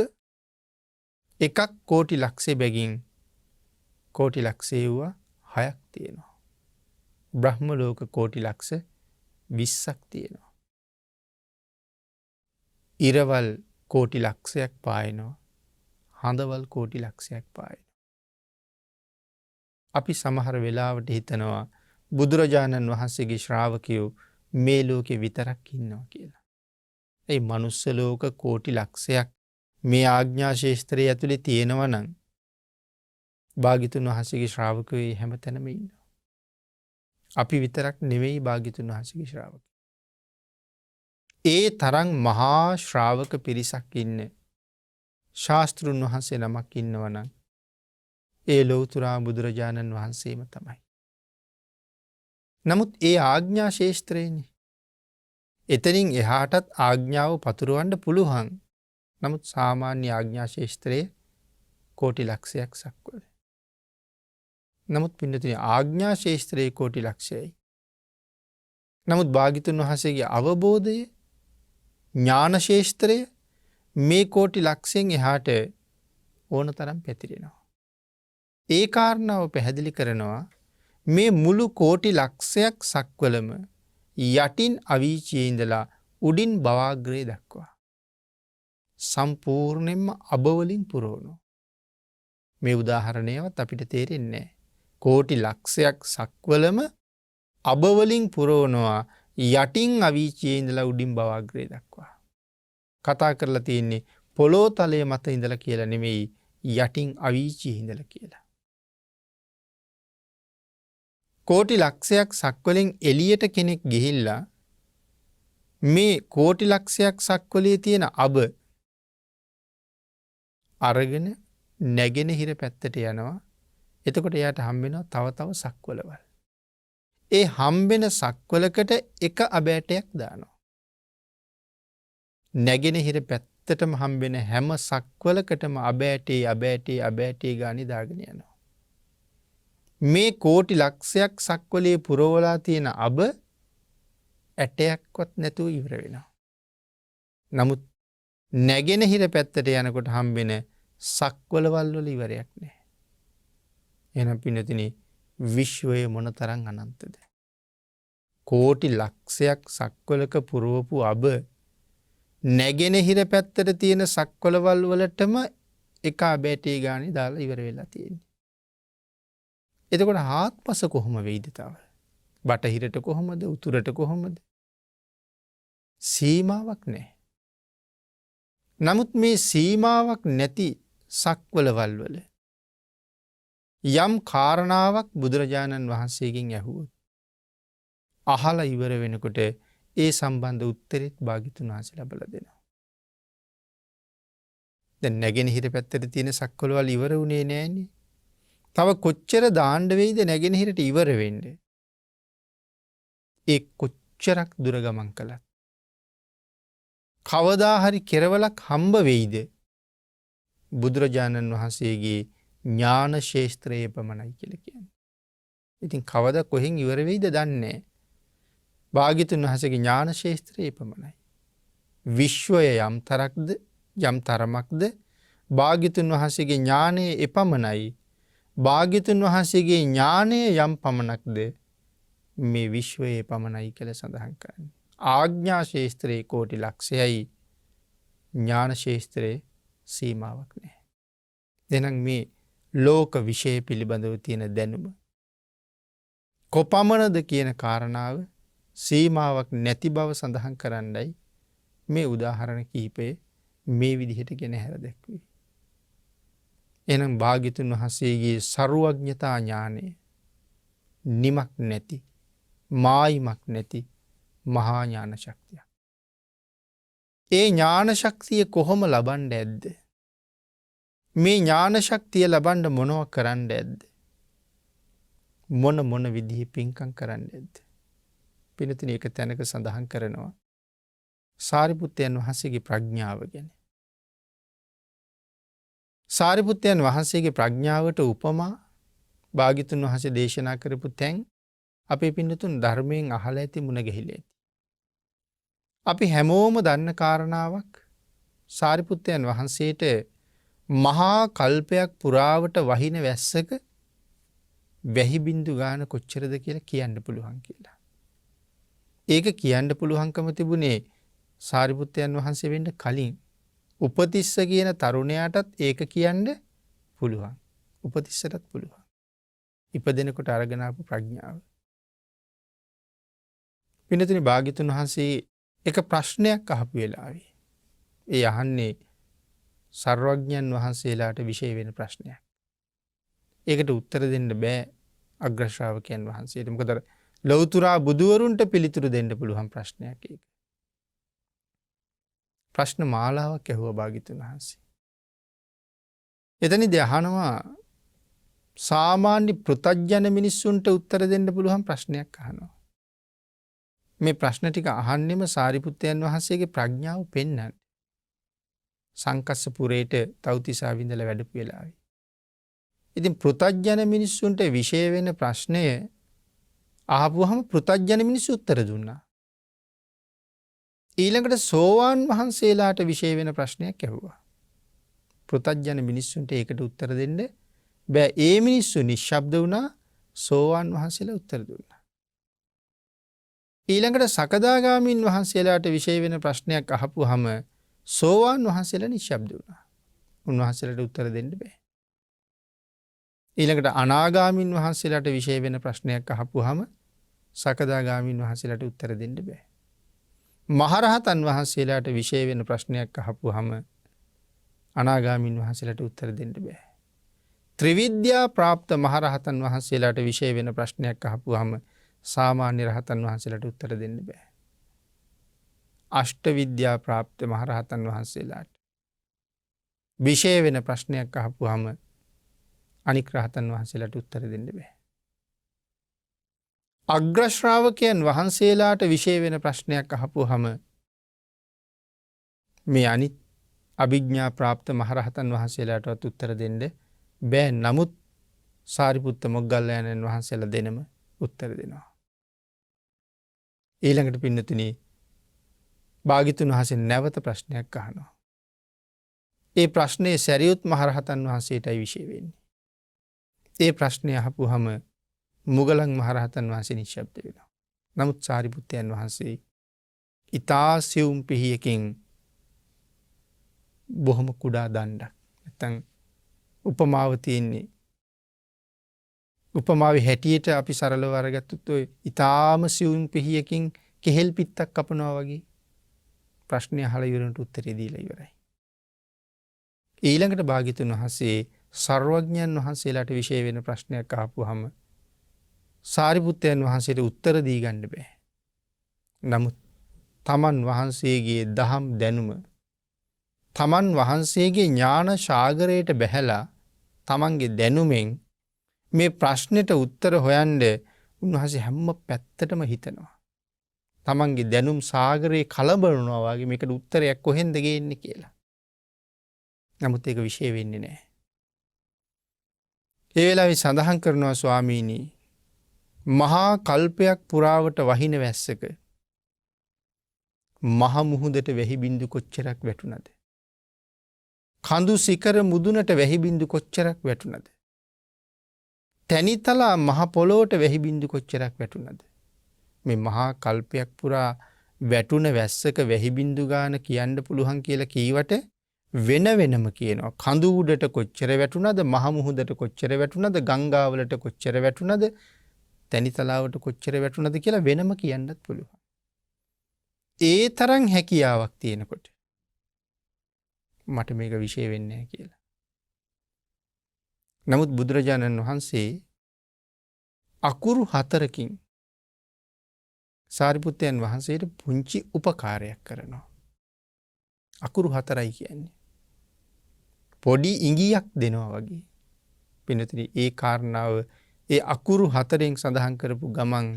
එකක් කෝටි ලක්ෂය බැගින් කෝටි ලක්ෂය වූවා 6ක් තියෙනවා. බ්‍රහ්ම ලෝක කෝටි ලක්ෂ 20ක් තියෙනවා. ඉරවල් කෝටි ලක්ෂයක් පායනවා. හඳවල් කෝටි ලක්ෂයක් පායනවා. අපි සමහර වෙලාවට හිතනවා බුදුරජාණන් වහන්සේගේ ශ්‍රාවකයෝ මේ ලෝකෙ විතරක් ඉන්නවා කියලා. ඒ මනුස්ස ලෝක කෝටි ලක්ෂයක් මේ ආග්ඥා ශේෂ්ත්‍රයේ ඇතුළේ තියෙනවා නම් භාග්‍යතුන් වහන්සේගේ ශ්‍රාවකයෝ හැම තැනම ඉන්නවා. අපි විතරක් නෙවෙයි භාග්‍යතුන් වහන්සේගේ ශ්‍රාවක. ඒ තරම් මහා ශ්‍රාවක පිරිසක් ඉන්න ශාස්තෘන් වහන්සේ නමක් ඉන්නවනම් ඒ ලෝතුරා බුදුරජාණන් වහන්සේම තමයි. නමුත් ඒ ආග්ඥා ශේෂ්ත්‍රයනේ. එතනින් එහාටත් ආග්ඥාව පතුරවන්න පුළුවන්. නමුත් සාමාන්‍ය ආග්ඥා ශේෂ්ත්‍රයේ කෝටි ලක්ෂයක් සක්වල. නමුත් පින්නතුනි ආග්ඥා ශේෂ්ත්‍රයේ කෝටි ලක්ෂයයි. නමුත් භාග්‍යතුන් වහන්සේගේ අවබෝධය ඥාන ශේෂ්ත්‍රය මේ කෝටි ලක්ෂයෙන් එහාට ඕන තරම් පැතිරෙනවා. ඒ කාරණාව පැහැදිලි කරනවා මේ මුළු කෝටි ලක්ෂයක් සක්වලම යටින් අවීචයේ ඉඳලා උඩින් බවාග්‍රේ දක්වා සම්පූර්ණයෙන්ම අබවලින් පුරවනවා. මේ උදාහරණයවත් අපිට තේරෙන්නේ කෝටි ලක්ෂයක් සක්වලම අබවලින් පුරවනවා යටින් අවීචයේ ඉඳලා උඩින් බවාග්‍රේ දක්වා. කතා කරලා තියෙන්නේ පොළොව තලයේ මත ඉඳලා කියලා නෙමෙයි යටින් අවීචයේ ඉඳලා කියලා. කෝටි ලක්ෂයක් සක්වලෙන් එළියට කෙනෙක් ගිහිල්ලා මේ කෝටි ලක්ෂයක් සක්වලේ තියෙන අබ අරගෙන නැගෙනහිර පැත්තට යනවා. එතකොට එයාට හම්බෙනවා තව තව සක්වලවල්. ඒ හම්බෙන සක්වලකට එක අබෑටයක් දානවා. නැගෙනහිර පැත්තටම හම්බෙන හැම සක්වලකටම අබෑටේ ගානේ දාගෙන යනවා. මේ කෝටි ලක්ෂයක් සක්වලේ පුරවලා තියෙන අබ ඇටයක්වත් නැතුව ඉවර වෙනවා. නමුත් නැගෙනහිර පැත්තට යනකොට හම්බෙන සක්වලවල් වල ඉවරයක් නැහැ. එහෙනම් පින්නතිනි විශ්වය මොන තරම් අනන්තද? කෝටි ලක්ෂයක් සක්වලක පුරවපු අබ නැගෙනහිර පැත්තට තියෙන සක්වලවල් වලටම එක අබෑටේ ගානේ දාලා ඉවර වෙලා තියෙන්නේ. එතකොට හාත්පස කොහොම වෙයිද තව? බටහිරට කොහොමද? උතුරට කොහොමද? සීමාවක් නැහැ. නමුත් මේ සීමාවක් නැති සක්වලවල් වල යම් කාරණාවක් බුදුරජාණන් වහන්සේගෙන් ඇහුවොත් අහලා ඉවර වෙනකොට ඒ සම්බන්ධ උත්තරෙත් භාග්‍යතුන් වහන්සේ ලබලා දෙනවා. දැන් නැගෙනහිර පැත්තට තියෙන සක්වලවල් ඉවර වුණේ නෑනේ. තව කොච්චර දාන්න වෙයිද නැගෙනහිරට ඉවර වෙන්නේ? ඒ කොච්චරක් දුර ගමන් කළත් කවදා හරි කෙරවලක් හම්බ වෙයිද? බුදුරජාණන් වහන්සේගේ ඥාන ශේෂ්ත්‍රයේ පමණයි කියලා කියන්නේ. ඉතින් කවදා කොහෙන් ඉවර වෙයිද දන්නේ නැහැ. භාග්‍යතුන් වහන්සේගේ ඥාන ශේෂ්ත්‍රයේ පමණයි. විශ්වය යම් තරමක්ද භාග්‍යතුන් වහන්සේගේ ඥානයේ එපමණයි. භාග්‍යතුන් වහන්සේගේ ඥානය යම් පමණක්ද මේ විශ්වයේ පමණයි කියලා සඳහන් කරන්නේ. ආග්ඥා ශේෂ්ත්‍රයේ කෝටි ලක්ෂයයි ඥාන ශේෂ්ත්‍රයේ සීමාවක් නැහැ. එහෙනම් මේ ලෝක විෂය පිළිබඳව තියෙන දැනුම. කොපමණද කියන කාරණාව සීමාවක් නැති බව සඳහන් කරන්නයි මේ උදාහරණ කීපය මේ විදිහට ගෙන හැර දැක්වේ. එනම් භාග්‍යතුන් වහන්සේගේ සර්වඥතා ඥානය නිමක් නැති මායිමක් නැති මහා ඥාන ශක්තිය. ඒ ඥාන ශක්තිය කොහොම ලබන්න ඇද්ද? මේ ඥාන ශක්තිය ලබන්න මොනව කරන්න ඇද්ද? මොන විදිහේ පින්කම් කරන්න ඇද්ද? පිනතුනි එක තැනක සඳහන් කරනවා සාරිපුත්තයන් වහන්සේගේ ප්‍රඥාව ගැන. සාරිපුත්තයන් වහන්සේගේ ප්‍රඥාවට උපමා භාග්‍යතුන් වහන්සේ දේශනා කරපු තැන් අපේ පින්නතුන් ධර්මයෙන් අහලා ඇති මුණ ගැහිලා ඇති. අපි හැමෝම දන්න කාරණාවක් සාරිපුත්තයන් වහන්සේට මහා කල්පයක් පුරාවට වහින වැස්සක වැහි බින්දු ගාන කොච්චරද කියලා කියන්න පුළුවන් කියලා. ඒක කියන්න පුළුවන්කම තිබුණේ සාරිපුත්තයන් වහන්සේ වෙන්න කලින් උපතිස්ස කියන තරුණයාටත් ඒක කියන්න පුළුවන්. උපතිස්සටත් පුළුවන්. ඉපදෙනකොට අරගෙන ආපු ප්‍රඥාව. පින්නතුනි භාග්‍යතුන් වහන්සේ එක ප්‍රශ්නයක් අහපු වෙලාවේ ඒ අහන්නේ සර්වඥයන් වහන්සේලාට විශේෂ වෙන ප්‍රශ්නයක්. ඒකට උත්තර දෙන්න බෑ අග්‍ර ශ්‍රාවකයන් වහන්සේට. මොකද ලෞතුරා බුදුවරුන්ට පිළිතුරු දෙන්න පුළුවන් ප්‍රශ්නයක් ඒක. ප්‍රශ්න මාලාවක් ඇහුවා භාග්‍යතුන් වහන්සේ. එතනදී අහනවා සාමාන්‍ය පෘථග්ජන මිනිස්සුන්ට උත්තර දෙන්න පුළුවන් ප්‍රශ්නයක් අහනවා. මේ ප්‍රශ්න ටික අහන්නෙම සාරිපුත්තයන් වහන්සේගේ ප්‍රඥාව පෙන්වන්න. සංකස්ස පුරේට තව්තිසා විඳලා වැඩපු වෙලාවේ. ඉතින් පෘථග්ජන මිනිස්සුන්ට විශේෂ වෙන ප්‍රශ්නය අහපුවහම පෘථග්ජන මිනිස්සු උත්තර දුන්නා. ඊළඟට සෝවාන් වහන්සේලාට විශේෂ වෙන ප්‍රශ්නයක් ඇහුවා. පෘථග්ජන මිනිස්සුන්ට ඒකට උත්තර දෙන්න බෑ. ඒ මිනිස්සු නිශ්ශබ්ද වුණා. සෝවාන් වහන්සේලා උත්තර දුන්නා. ඊළඟට සකදාගාමීන් වහන්සේලාට විශේෂ වෙන ප්‍රශ්නයක් අහපුවාම සෝවාන් වහන්සේලා නිශ්ශබ්ද වුණා. උන්වහන්සේලාට උත්තර දෙන්න බෑ. ඊළඟට අනාගාමීන් වහන්සේලාට විශේෂ වෙන ප්‍රශ්නයක් අහපුවාම සකදාගාමීන් වහන්සේලාට උත්තර දෙන්න බෑ. මහරහතන් වහන්සේලාට විශේෂ වෙන ප්‍රශ්නයක් අහපුවාම අනාගාමීන් වහන්සේලාට උත්තර දෙන්න බෑ. ත්‍රිවිද්‍යා ප්‍රාප්ත මහරහතන් වහන්සේලාට විශේෂ වෙන ප්‍රශ්නයක් අහපුවාම සාමාන්‍ය රහතන් වහන්සේලාට උත්තර දෙන්න බෑ. අෂ්ට විද්‍යා ප්‍රාප්ත මහරහතන් වහන්සේලාට විශේෂ වෙන ප්‍රශ්නයක් අහපුවාම අනික් රහතන් වහන්සේලාට උත්තර දෙන්න බෑ. අග්‍ර ශ්‍රාවකයන් වහන්සේලාට විශේෂ වෙන ප්‍රශ්නයක් අහපුවාම මේ අනිත් අභිඥා ප්‍රාප්ත මහරහතන් වහන්සේලාටවත් උත්තර දෙන්න බෑ. නමුත් සාරිපුත්ත මොග්ගල්ලානන් වහන්සේලා දෙනම උත්තර දෙනවා. ඊළඟට පින්නතුනි භාග්‍යතුන් වහන්සේ නැවත ප්‍රශ්නයක් අහනවා. ඒ ප්‍රශ්නේ සරියුත් මහරහතන් වහන්සේටයි විශේෂ වෙන්නේ. ඒ ප්‍රශ්නේ අහපුවාම මුගලන් මහරහතන් වහන්සේ නිශ්ශබ්ද වෙනවා. නමුත් සාරිපුත්තයන් වහන්සේ ඊතා සියුම් පිහියකින් බොහොම කුඩා දණ්ඩක් නැත්නම් උපමාව තියෙන්නේ උපමාවේ හැටියට අපි සරලව අරගත්තොත් ඔය ඊ타ම සියුම් පිහියකින් කෙහෙල් පිත්තක් කපනවා වගේ ප්‍රශ්නය අහලා ඉවරනට උත්තරේ දීලා ඉවරයි. ඊළඟට භාග්‍යතුන් වහන්සේ සර්වඥයන් වහන්සේලාට විශේෂ වෙන ප්‍රශ්නයක් අහපුවාම සාරිපුත්තයන් වහන්සේට උත්තර දී ගන්න බෑ. නමුත් තමන් වහන්සේගේ දහම් දැනුම තමන් වහන්සේගේ ඥාන සාගරයට බැහැලා තමන්ගේ දැනුමෙන් මේ ප්‍රශ්නෙට උත්තර හොයන්න උන්වහන්සේ හැම පැත්තටම හිතනවා. තමන්ගේ දැනුම් සාගරයේ කලබලනවා වගේ මේකට උත්තරයක් කොහෙන්ද ගේන්නේ කියලා. නමුත් ඒක විශේෂ වෙන්නේ නැහැ. ඒ වෙලාවේ සඳහන් කරනවා ස්වාමීනි මහා කල්පයක් පුරාවට වහින වැස්සක මහ මුහුදට වැහි බින්දු කොච්චරක් වැටුණද? කඳු සිකර මුදුනට වැහි බින්දු කොච්චරක් වැටුණද? තැනිතලා මහ පොළොවට වැහි බින්දු කොච්චරක් වැටුණද? මේ මහා කල්පයක් පුරා වැටුණ වැස්සක වැහි බින්දු ගාන කියන්න පුළුවන් කියලා කීවට වෙන වෙනම කියනවා. කඳු උඩට කොච්චර වැටුණද, මහ මුහුදට කොච්චර වැටුණද, ගංගාවලට කොච්චර වැටුණද, තැනිතලාවට කොච්චර වැටුණද කියලා වෙනම කියන්නත් පුළුවන්. ඒ තරම් හැකියාවක් තියෙනකොට මට මේක විශේෂ වෙන්නේ නැහැ කියලා. නමුත් බුදුරජාණන් වහන්සේ අකුරු 4කින් සාරිපුත්තයන් වහන්සේට පුංචි උපකාරයක් කරනවා. අකුරු 4යි කියන්නේ. පොඩි ඉඟියක් දෙනවා වගේ. පින්නතුනි ඒ කාරණාව ඒ අකුරු 4ෙන් සඳහන් කරපු ගමන්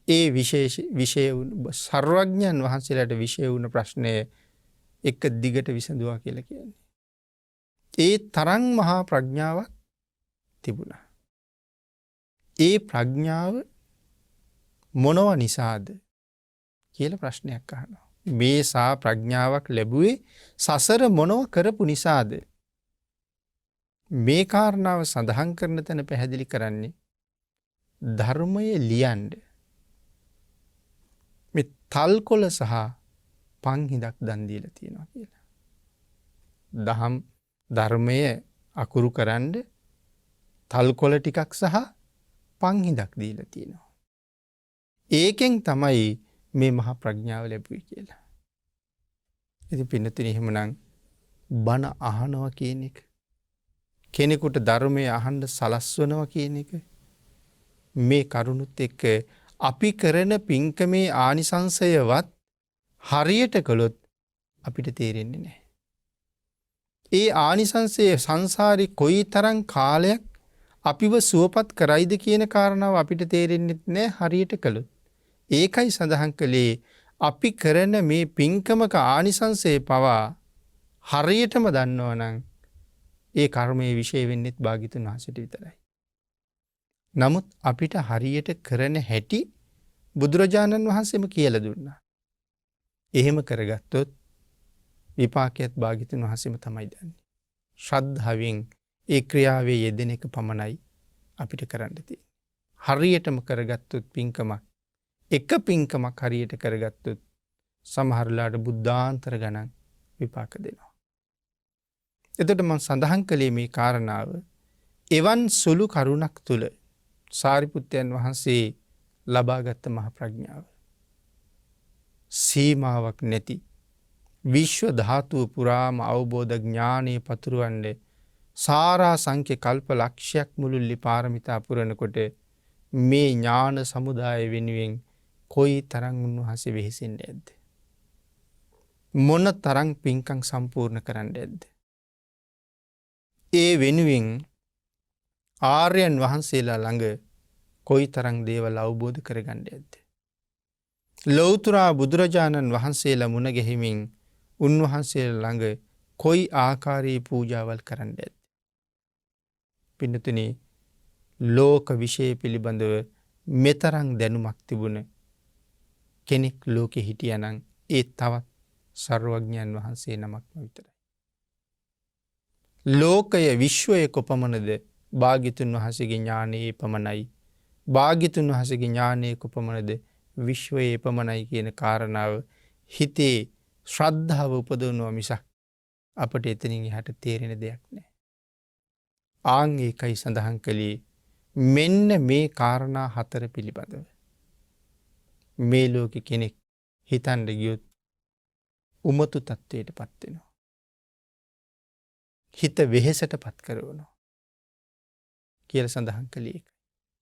ඒ විශේෂ සර්වඥයන් වහන්සේලාට විශේෂ වුණ ප්‍රශ්නය එක දිගට විසඳුවා කියලා කියන්නේ. ඒ තරම් මහා ප්‍රඥාවක් තිබුණා. ඒ ප්‍රඥාව මොනව නිසාද කියලා ප්‍රශ්නයක් අහනවා. මේ සා ප්‍රඥාවක් ලැබුවේ සසර මොනව කරපු නිසාද? මේ කාරණාව සඳහන් කරන තැන පැහැදිලි කරන්නේ ධර්මය ලියන්න මේ තල්කොළ සහ පන්හිඳක් දන් දීලා තියෙනවා කියලා. දහම් ධර්මය අකුරු කරන්න තල්කොළ ටිකක් සහ පන්හිඳක් දීලා තියෙනවා. ඒකෙන් තමයි මේ මහා ප්‍රඥාව ලැබුවේ කියලා. ඉතින් පින්නතුනි එහෙමනම් බණ අහනවා කියන එක, කෙනෙකුට ධර්මය අහන්න සලස්වනවා කියන එක, මේ කරුණුත් එක්ක අපි කරන පින්කමේ ආනිසංසයවත් හරියට කළොත් අපිට තේරෙන්නේ නැහැ. ඒ ආනිසංසය සංසාරේ කොයි තරම් කාලයක් අපිව සුවපත් කරයිද කියන කාරණාව අපිට තේරෙන්නේ නැහැ හරියට කළොත්. ඒකයි සඳහන් කළේ අපි කරන මේ පින්කමක ආනිසංසය පවා හරියටම දන්නවනම් ඒ කර්මයේ විශේෂ වෙන්නේත් භාග්‍යතුන් වහන්සේට විතරයි. නමුත් අපිට හරියට කරන හැටි බුදුරජාණන් වහන්සේම කියලා දුන්නා. එහෙම කරගත්තොත් විපාකයක් භාග්‍යතුන් වහන්සේම තමයි දන්නේ. ශ්‍රද්ධාවෙන් ඒ ක්‍රියාවේ යෙදෙන එක පමණයි අපිට කරන්න තියෙන්නේ. හරියටම කරගත්තොත් පින්කමක්, එක පින්කමක් හරියට කරගත්තොත් සමහරලාට බුද්ධාන්තර ගණන් විපාක දෙනවා. එතකොට මම සඳහන් කළේ මේ කාරණාව එවන් සුළු කරුණක් තුල සාරිපුත්තයන් වහන්සේ ලබාගත් මහ ප්‍රඥාව. සීමාවක් නැති විශ්ව ධාතුව පුරාම අවබෝධ ඥානයේ පතුරවන්නේ සාරා සංඛ්‍ය කල්ප ලක්ෂයක් මුළුල්ලි පාරමිතා පුරනකොට මේ ඥාන සමුදාය වෙනුවෙන් කොයි තරම් උන්වහන්සේ වෙහෙසෙන්නේ නැද්ද? මොන තරම් පින්කම් සම්පූර්ණ කරන්නේ නැද්ද? ඒ වෙනුවෙන් ආර්යයන් වහන්සේලා ළඟ කොයි තරම් දේවල් අවබෝධ කරගන්නේ නැද්ද? ලෞතර බුදුරජාණන් වහන්සේලා මුණ ගැහිමින් උන්වහන්සේලා ළඟ කොයි ආකාරයේ පූජාවල් කරන්නේ නැද්ද? පින්නතුනි ලෝක විශේෂ පිළිබඳව මෙතරම් දැනුමක් තිබුණ කෙනෙක් ලෝකෙ හිටියානම් ඒ තවත් සර්වඥයන් වහන්සේ නමක්ම විතරයි. ලෝකය විශ්වය කොපමණද භාග්‍යතුන් වහන්සේගේ ඥානයේ පමණයි. භාග්‍යතුන් වහන්සේගේ ඥානයේ කොපමණද විශ්වයේ පමණයි කියන කාරණාව හිතේ ශ්‍රද්ධාව උපදවනවා මිසක් අපට එතනින් එහාට තේරෙන දෙයක් නැහැ. ආන් ඒකයි සඳහන් කළේ මෙන්න මේ කාරණා 4 පිළිබඳව. මේ ලෝකෙ කෙනෙක් හිතන්න ගියොත් උමතු තත්වයට පත් වෙනවා. හිත වෙහෙසට පත් කරනවා කියලා සඳහන් කළේ ඒකයි.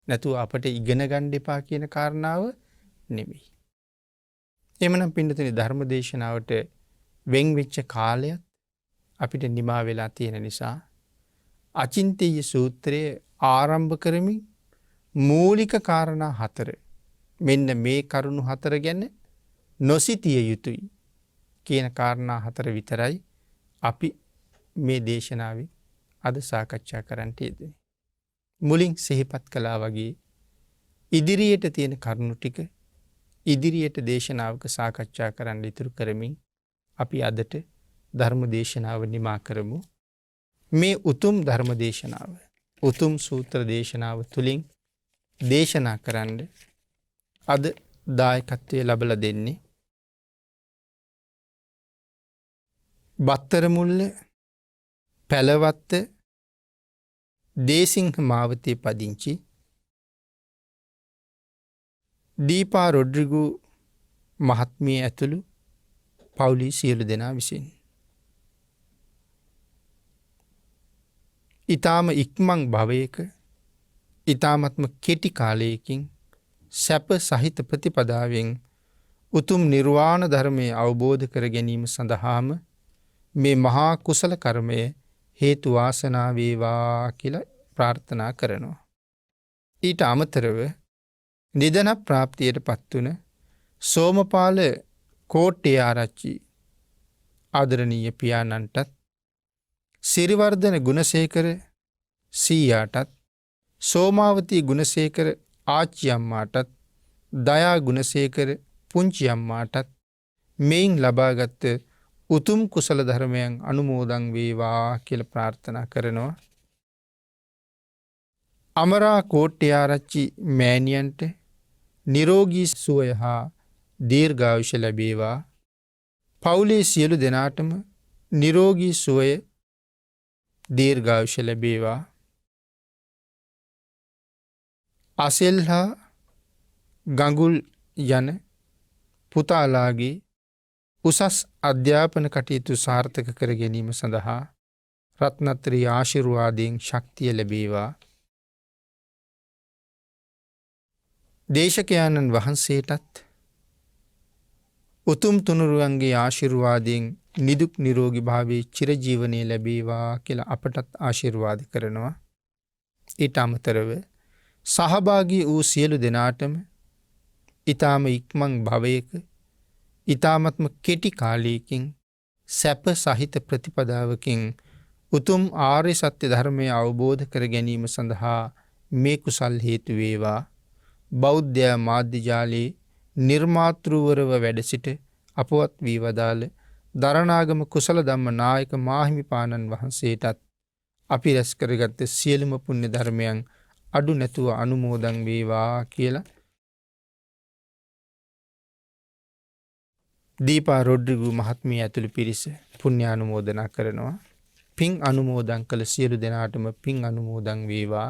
නැතුව අපට ඉගෙන ගන්න එපා කියන කාරණාව නෙමෙයි. එමනම් පින්නතුනි ධර්ම දේශනාවට වෙන් වෙච්ච කාලයත් අපිට නිමා වෙලා තියෙන නිසා අචින්තීය සූත්‍රයේ ආරම්භ කරමින් මූලික කාරණා 4 මෙන්න මේ කරුණු 4 ගැන නොසිතිය යුතුයි කියන කාරණා 4 විතරයි අපි මේ දේශනාවේ අද සාකච්ඡා කරන්නට යෙදුනේ. මුලින් සිහිපත් කළා වගේ ඉදිරියට තියෙන කරුණු ටික ඉදිරියට දේශනාවක සාකච්ඡා කරන්න ඉතුරු කරමින් අපි අදට ධර්ම දේශනාව නිමා කරමු. මේ උතුම් ධර්ම දේශනාව, උතුම් සූත්‍ර දේශනාව තුලින් දේශනා කරන්න අද දායකත්වයේ ලැබලා දෙන්නේ බත්තරමුල්ල, පැලවත්ත, දේසිංහ මාවතේ පදිංචි දීපා රොඩ්රිගු මහත්මිය ඇතුළු පවුලේ සියලු දෙනා විසින් ඊ타ම ඉක්මන් භවයක ඊ타මත්ම කෙටි කාලයකින් සැප සහිත ප්‍රතිපදාවෙන් උතුම් නිර්වාණ ධර්මය අවබෝධ කර ගැනීම සඳහාම මේ මහා කුසල කර්මය හේතු වාසනා වේවා කියලා ප්‍රාර්ථනා කරනවා. ඊට අමතරව නිදන ප්‍රාප්තියට පත්වන සෝමපාල කෝට්ටේ ආරච්චි ආදරණීය පියාණන්ටත් සිරිවර්ධන ගුණසේකර සීයාටත් සෝමාවතී ගුණසේකර ආච්චි අම්මාටත් දයා ගුණසේකර පුංචි අම්මාටත් මෙයින් ලබාගත් උතුම් කුසල ධර්මයන් අනුමෝදන් වේවා කියලා ප්‍රාර්ථනා කරනවා. අමරා කෝට්ටේ ආරච්චි මෑණියන්ට නිරෝගී සුවය හා දීර්ඝායුෂ ලැබේවා. පවුලේ සියලු දෙනාටම නිරෝගී සුවය දීර්ඝායුෂ ලැබේවා. අසෙල් හා ගඟුල් යන පුතාලාගේ උසස් අධ්‍යාපන කටයුතු සාර්ථක කර ගැනීම සඳහා රත්නත්‍රී ආශිර්වාදයෙන් ශක්තිය ලැබේවා. දේශකයාණන් වහන්සේටත් උතුම් තුනුරුවන්ගේ ආශිර්වාදයෙන් නිදුක් නිරෝගී භාවයේ චිරජීවනයේ ලැබේවා කියලා අපටත් ආශිර්වාද කරනවා. ඊට අමතරව සහභාගී වූ සියලු දෙනාටම ඊ타ම ඉක්මන් භවයක ඊ타මත්ම කෙටි කාලයකින් සැප සහිත ප්‍රතිපදාවකින් උතුම් ආර්ය සත්‍ය ධර්මය අවබෝධ කර ගැනීම සඳහා මේ කුසල් හේතු වේවා. බෞද්ධ මාධ්‍ය ජාලයේ නිර්මාතෘවරව වැඩ සිට අපවත් වී වදාළ දරණාගම කුසල ධම්ම නායක මාහිමිපාණන් වහන්සේටත් අපි රැස් කරගත්ත සියලුම පුණ්‍ය ධර්මයන් අඩු නැතුව අනුමෝදන් වේවා කියලා දීපා රොඩ්රිගු මහත්මිය ඇතුළු පිරිස පුණ්‍යානුමෝදනා කරනවා. පින් අනුමෝදන් කළ සියලු දෙනාටම පින් අනුමෝදන් වේවා.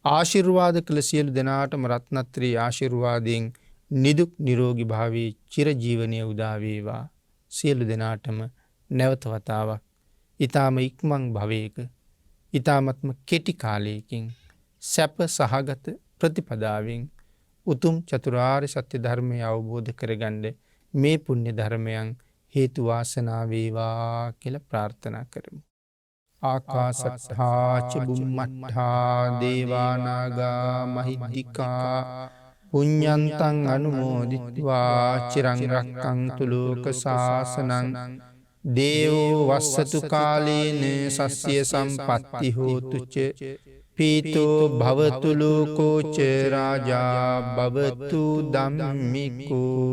ආශිර්වාද කළ සියලු දෙනාටම රත්නත්‍රී ආශිර්වාදයෙන් නිදුක් නිරෝගී භාවයේ චිරජීවනයේ උදා වේවා. සියලු දෙනාටම නැවත වතාවක් ඊ타ම ඉක්මන් භවයක ඊ타මත්ම කෙටි කාලයකින් සැප සහගත ප්‍රතිපදාවෙන් උතුම් චතුරාර්ය සත්‍ය ධර්මය අවබෝධ කරගන්න මේ පුණ්‍ය ධර්මයන් හේතු වාසනා වේවා කියලා ප්‍රාර්ථනා කරමු. ආකාශත්තා ච බුම්මත්තා දේවා නාග මහිද්దికා පුඤ්ඤන්තං අනුමෝදිත්වා චිරං රක්ඛන්තු ලෝක සාසනං දේවෝ වස්සතු කාලේන සස්්‍ය සම්පත්ති හෝතු ච පීතෝ භවතු ලෝකෝ ච රාජා භවතු ධම්මිකෝ.